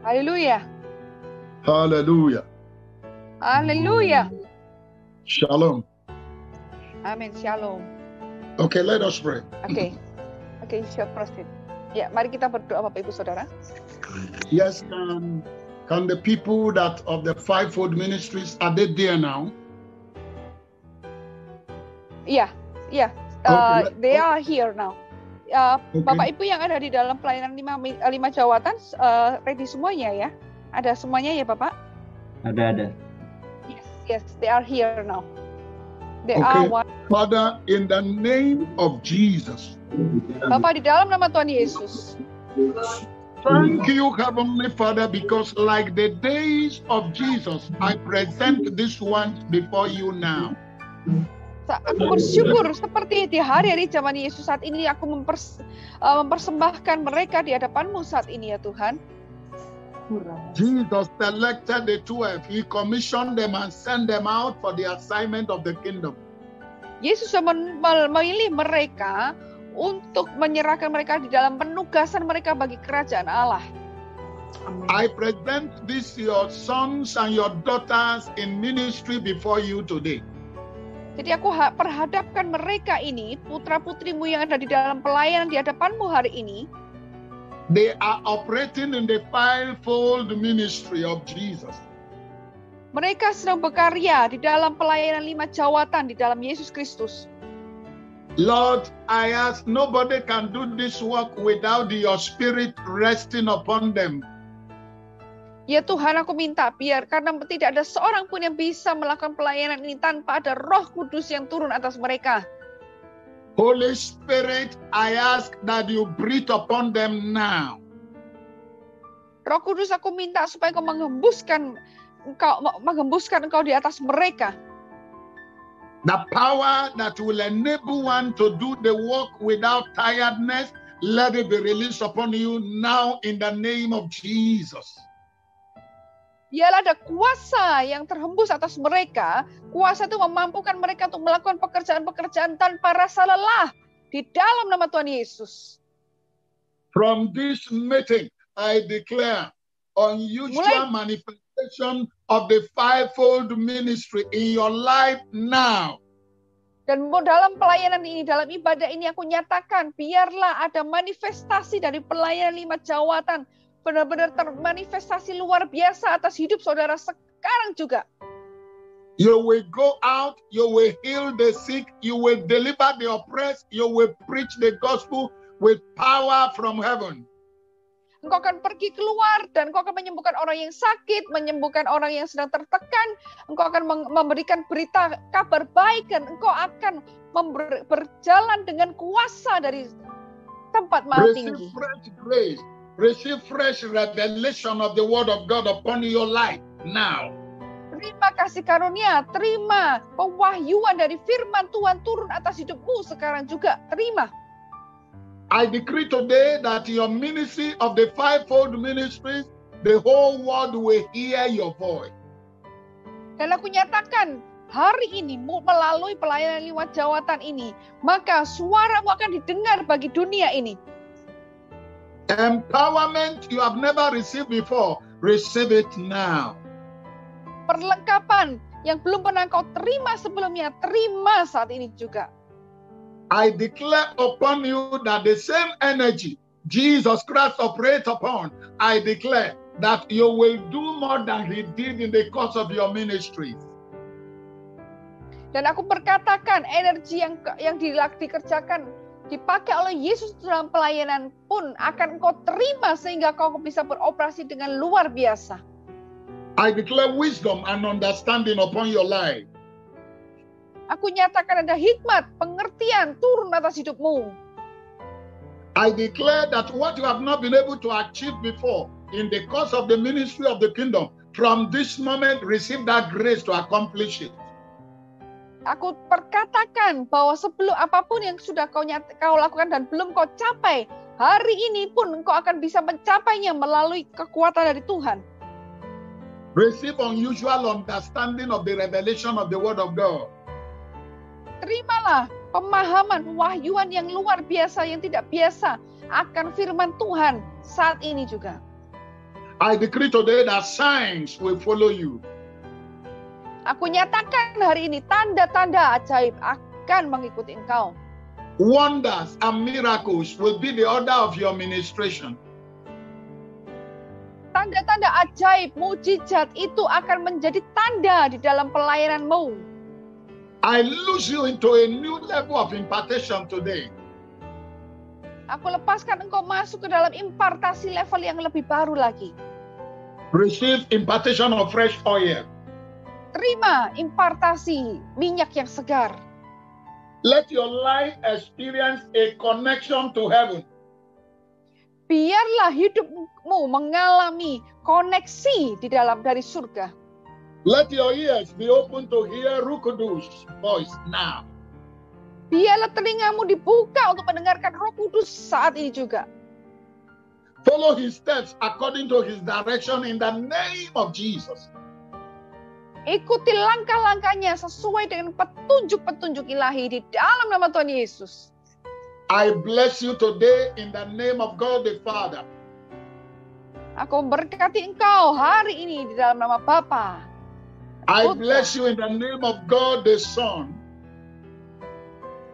Haleluya. Hallelujah. Haleluya. Shalom. Amin. Shalom. Okay, let us pray. Okay, shall proceed. Ya, mari kita berdoa Bapak Ibu Saudara. Yes, can the people that of the fivefold ministries, are they there now? Iya. They are here now. Bapak Ibu yang ada di dalam pelayanan 5 jawatan, ready semuanya ya? Ada semuanya ya Bapak? Ada. Yes, they are here now. They are one. Father, in the name of Jesus. Bapak, di dalam nama Tuhan Yesus. Thank you, Heavenly Father, because like the days of Jesus, I present this one before you now. Aku bersyukur seperti di hari-hari zaman Yesus saat ini aku mempersembahkan mereka di hadapan-Mu saat ini ya Tuhan. Jesus selected the 12. He commissioned them and sent them out for the assignment of the kingdom. Yesus memilih mereka untuk menyerahkan mereka di dalam penugasan mereka bagi kerajaan Allah. I present these your sons and your daughters in ministry before you today. Jadi aku perhadapkan mereka ini, putra-putrimu yang ada di dalam pelayanan di hadapan-Mu hari ini. They are operating in the fivefold ministry of Jesus. Mereka sedang bekerja di dalam pelayanan 5 jawatan di dalam Yesus Kristus. Lord, I ask nobody can do this work without your spirit resting upon them. Ya Tuhan, aku minta biar karena tidak ada seorang pun yang bisa melakukan pelayanan ini tanpa ada Roh Kudus yang turun atas mereka. Holy Spirit, I ask that you breathe upon them now. Roh Kudus, aku minta supaya Engkau menghembuskan Engkau di atas mereka. The power that will enable one to do the work without tiredness, let it be released upon you now in the name of Jesus. Ialah ada kuasa yang terhembus atas mereka. Kuasa itu memampukan mereka untuk melakukan pekerjaan-pekerjaan tanpa rasa lelah di dalam nama Tuhan Yesus. From this meeting, I declare unusual manifestation of the fivefold ministry in your life now. Dan dalam pelayanan ini, dalam ibadah ini aku nyatakan, biarlah ada manifestasi dari pelayanan 5 jawatan. Benar-benar termanifestasi luar biasa atas hidup saudara sekarang juga. You will go out, you will heal the sick, you will deliver the oppressed, you will preach the gospel with power from heaven. Engkau akan pergi keluar dan engkau akan menyembuhkan orang yang sakit, menyembuhkan orang yang sedang tertekan. Engkau akan memberikan berita kabar baik dan engkau akan berjalan dengan kuasa dari tempat maha tinggi. Receive fresh revelation of the word of God upon your life now. Terima kasih karunia, terima pewahyuan dari firman Tuhan turun atas hidupmu sekarang juga. Terima. I decree today that your ministry of the fivefold ministries, the whole world will hear your voice. Dan aku nyatakan hari ini melalui pelayanan 5 jawatan ini, maka suaramu akan didengar bagi dunia ini. Empowerment you have never received before, receive it now. Perlengkapan yang belum pernah kau terima sebelumnya, terima saat ini juga. I declare upon you that the same energy Jesus Christ operates upon, I declare that you will do more than he did in the course of your ministry. Dan aku berkatakan energi yang dikerjakan, dipakai oleh Yesus dalam pelayanan pun akan kau terima sehingga kau bisa beroperasi dengan luar biasa. I declare wisdom and understanding upon your life. Aku nyatakan ada hikmat, pengertian turun atas hidupmu. I declare that what you have not been able to achieve before in the course of the ministry of the kingdom, from this moment receive that grace to accomplish it. Aku perkatakan bahwa sebelum apapun yang sudah kau lakukan dan belum kau capai, hari ini pun engkau akan bisa mencapainya melalui kekuatan dari Tuhan. Receive unusual understanding of the revelation of the word of God. Terimalah pemahaman, wahyuan yang luar biasa, yang tidak biasa akan firman Tuhan saat ini juga. I decree today that signs will follow you. Aku nyatakan hari ini tanda-tanda ajaib akan mengikuti engkau. Wonders and miracles will be the order of your ministration. Tanda-tanda ajaib, mujizat itu akan menjadi tanda di dalam pelayananmu. I lose you into a new level of impartation today. Aku lepaskan engkau masuk ke dalam impartasi level yang lebih baru lagi. Receive impartation of fresh oil. Terima impartasi minyak yang segar. Let your life experience a connection to heaven. Biarlah hidupmu mengalami koneksi di dalam dari surga. Let your ears be open to hear Ruh Kudus voice now. Biarlah telingamu dibuka untuk mendengarkan Roh Kudus saat ini juga. Follow his steps according to his direction in the name of Jesus. Ikuti langkah-langkahnya sesuai dengan petunjuk-petunjuk ilahi di dalam nama Tuhan Yesus. I bless you today in the name of God the Father. Aku memberkati engkau hari ini di dalam nama Bapa. I bless you in the name of God the Son.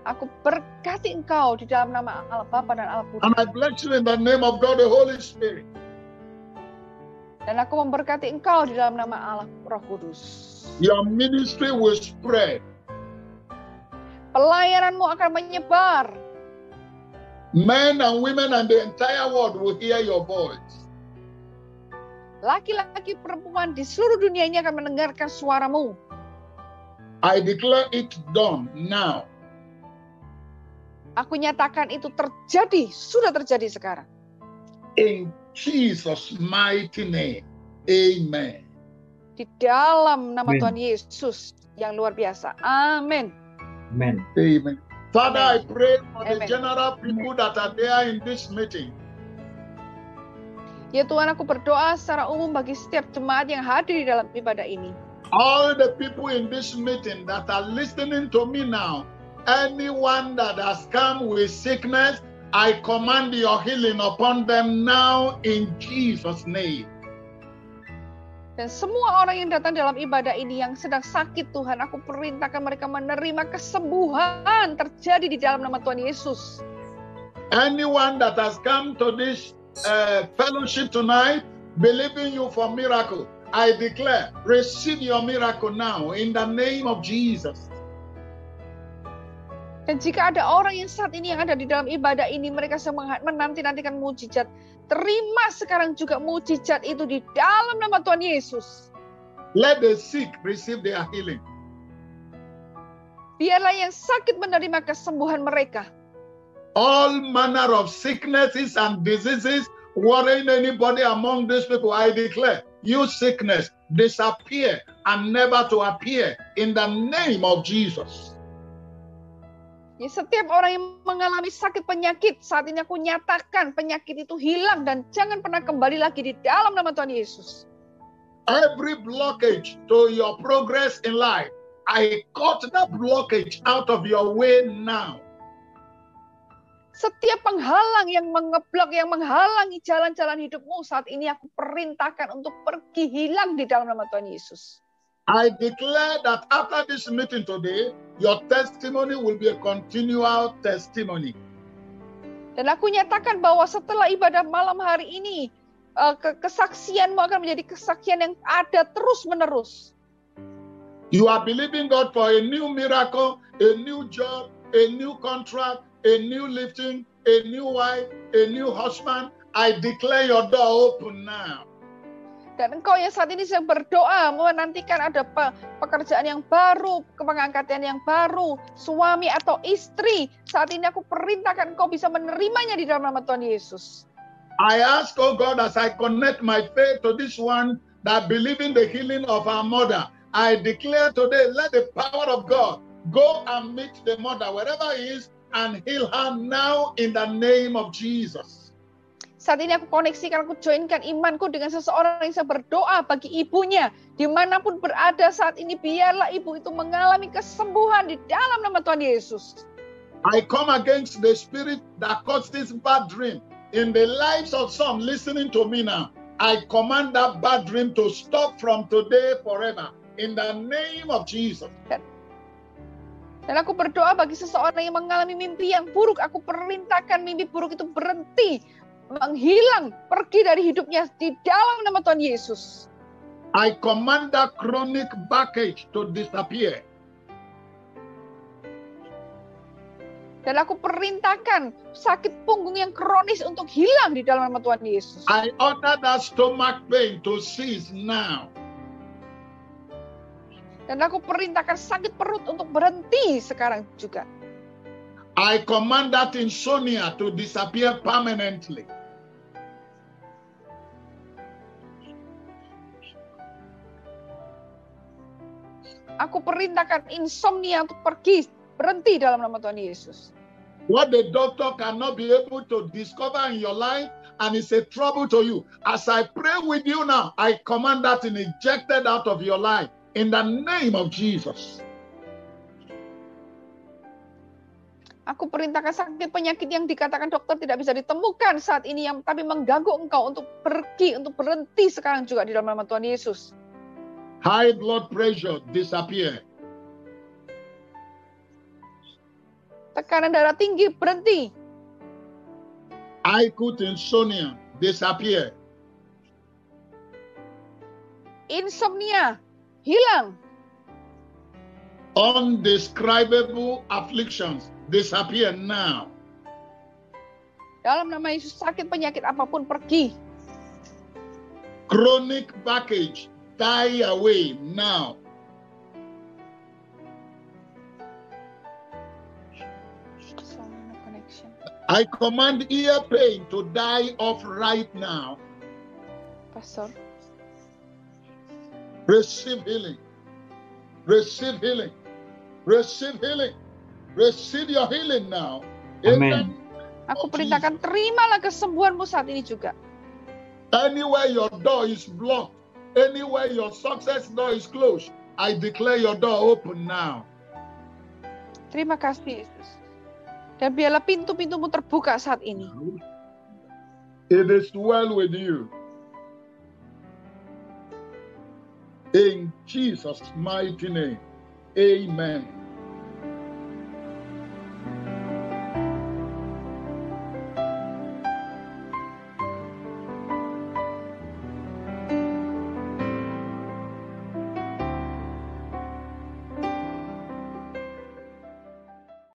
Aku berkati engkau di dalam nama Allah Bapa dan Allah Putra. And I bless you in the name of God the Holy Spirit. Dan aku memberkati engkau di dalam nama Allah Roh Kudus. Your ministry will spread. Pelayananmu akan menyebar. Men and women and the entire world will hear your voice. Laki-laki perempuan di seluruh dunia ini akan mendengarkan suaramu. I declare it done now. Aku nyatakan itu terjadi, sudah terjadi sekarang. In Jesus' mighty name, amen. Di dalam nama Amen. Tuhan Yesus yang luar biasa. Amin. Amen. Amen. Father, I pray for the Amen. general people that are there in this meeting. Ya Tuhan, aku berdoa secara umum bagi setiap jemaat yang hadir di dalam ibadah ini. All the people in this meeting that are listening to me now, anyone that has come with sickness, I command your healing upon them now in Jesus' name. Dan semua orang yang datang dalam ibadah ini yang sedang sakit, Tuhan, aku perintahkan mereka menerima kesembuhan terjadi di dalam nama Tuhan Yesus. Anyone that has come to this fellowship tonight, believing you for miracle, I declare, receive your miracle now in the name of Jesus. Dan jika ada orang yang saat ini yang ada di dalam ibadah ini, mereka menanti-nantikan mujizat, terima sekarang juga mujizat itu di dalam nama Tuhan Yesus. Let the sick receive their healing. Biarlah yang sakit menerima kesembuhan mereka. All manner of sicknesses and diseases worrying anybody among these people, I declare, you sickness disappear and never to appear in the name of Jesus. Ya, setiap orang yang mengalami sakit penyakit, saat ini aku nyatakan penyakit itu hilang dan jangan pernah kembali lagi di dalam nama Tuhan Yesus. Every blockage to your progress in life, I cut that blockage out of your way now. Setiap penghalang yang mengeblok, yang menghalangi jalan-jalan hidupmu saat ini aku perintahkan untuk pergi, hilang di dalam nama Tuhan Yesus. I declare that after this meeting today, your testimony will be a continual testimony. Dan aku nyatakan bahwa setelah ibadah malam hari ini, kesaksianmu akan menjadi kesaksian yang ada terus-menerus. You are believing God for a new miracle, a new job, a new contract, a new lifting, a new wife, a new husband. I declare your door open now. Dan engkau yang saat ini sedang berdoa, menantikan ada pekerjaan yang baru, pengangkatan yang baru, suami atau istri, saat ini aku perintahkan engkau bisa menerimanya di dalam nama Tuhan Yesus. I ask, oh God, as I connect my faith to this one that believe in the healing of our mother, I declare today, let the power of God go and meet the mother wherever he is and heal her now in the name of Jesus. Saat ini aku koneksikan, aku joinkan imanku dengan seseorang yang bisa berdoa bagi ibunya. Dimanapun berada saat ini, biarlah ibu itu mengalami kesembuhan di dalam nama Tuhan Yesus. I come against the spirit that caused this bad dream in the lives of some listening to me now. I command that bad dream to stop from today forever in the name of Jesus. Dan aku berdoa bagi seseorang yang mengalami mimpi yang buruk. Aku perintahkan mimpi buruk itu berhenti, menghilang, pergi dari hidupnya di dalam nama Tuhan Yesus. I command that chronic backache to disappear. Dan aku perintahkan sakit punggung yang kronis untuk hilang di dalam nama Tuhan Yesus. I order that stomach pain to cease now. Dan aku perintahkan sakit perut untuk berhenti sekarang juga. I command that insomnia to disappear permanently. Aku perintahkan insomnia untuk pergi, berhenti dalam nama Tuhan Yesus. What the doctor cannot be able to discover in your life and it's a trouble to you. As I pray with you now, I command that and ejected out of your life in the name of Jesus. Aku perintahkan sakit penyakit yang dikatakan dokter tidak bisa ditemukan saat ini, yang tapi mengganggu engkau untuk pergi, untuk berhenti sekarang juga di dalam nama Tuhan Yesus. High blood pressure disappear. Tekanan darah tinggi berhenti. Acute insomnia disappear. Insomnia hilang. Undescribable afflictions disappear now. Dalam nama Yesus, sakit penyakit apapun pergi. Chronic backache die away now. I command ear pain to die off right now. Pastor. Receive healing. Receive healing. Receive healing. Receive your healing now. Amen. Aku perintahkan, terimalah kesembuhanmu saat ini juga. Anywhere your door is blocked, anywhere your success door is closed, I declare your door open now. Terima kasih Yesus. Dan biarlah pintu-pintumu terbuka saat ini. It is well with you. In Jesus' mighty name, amen.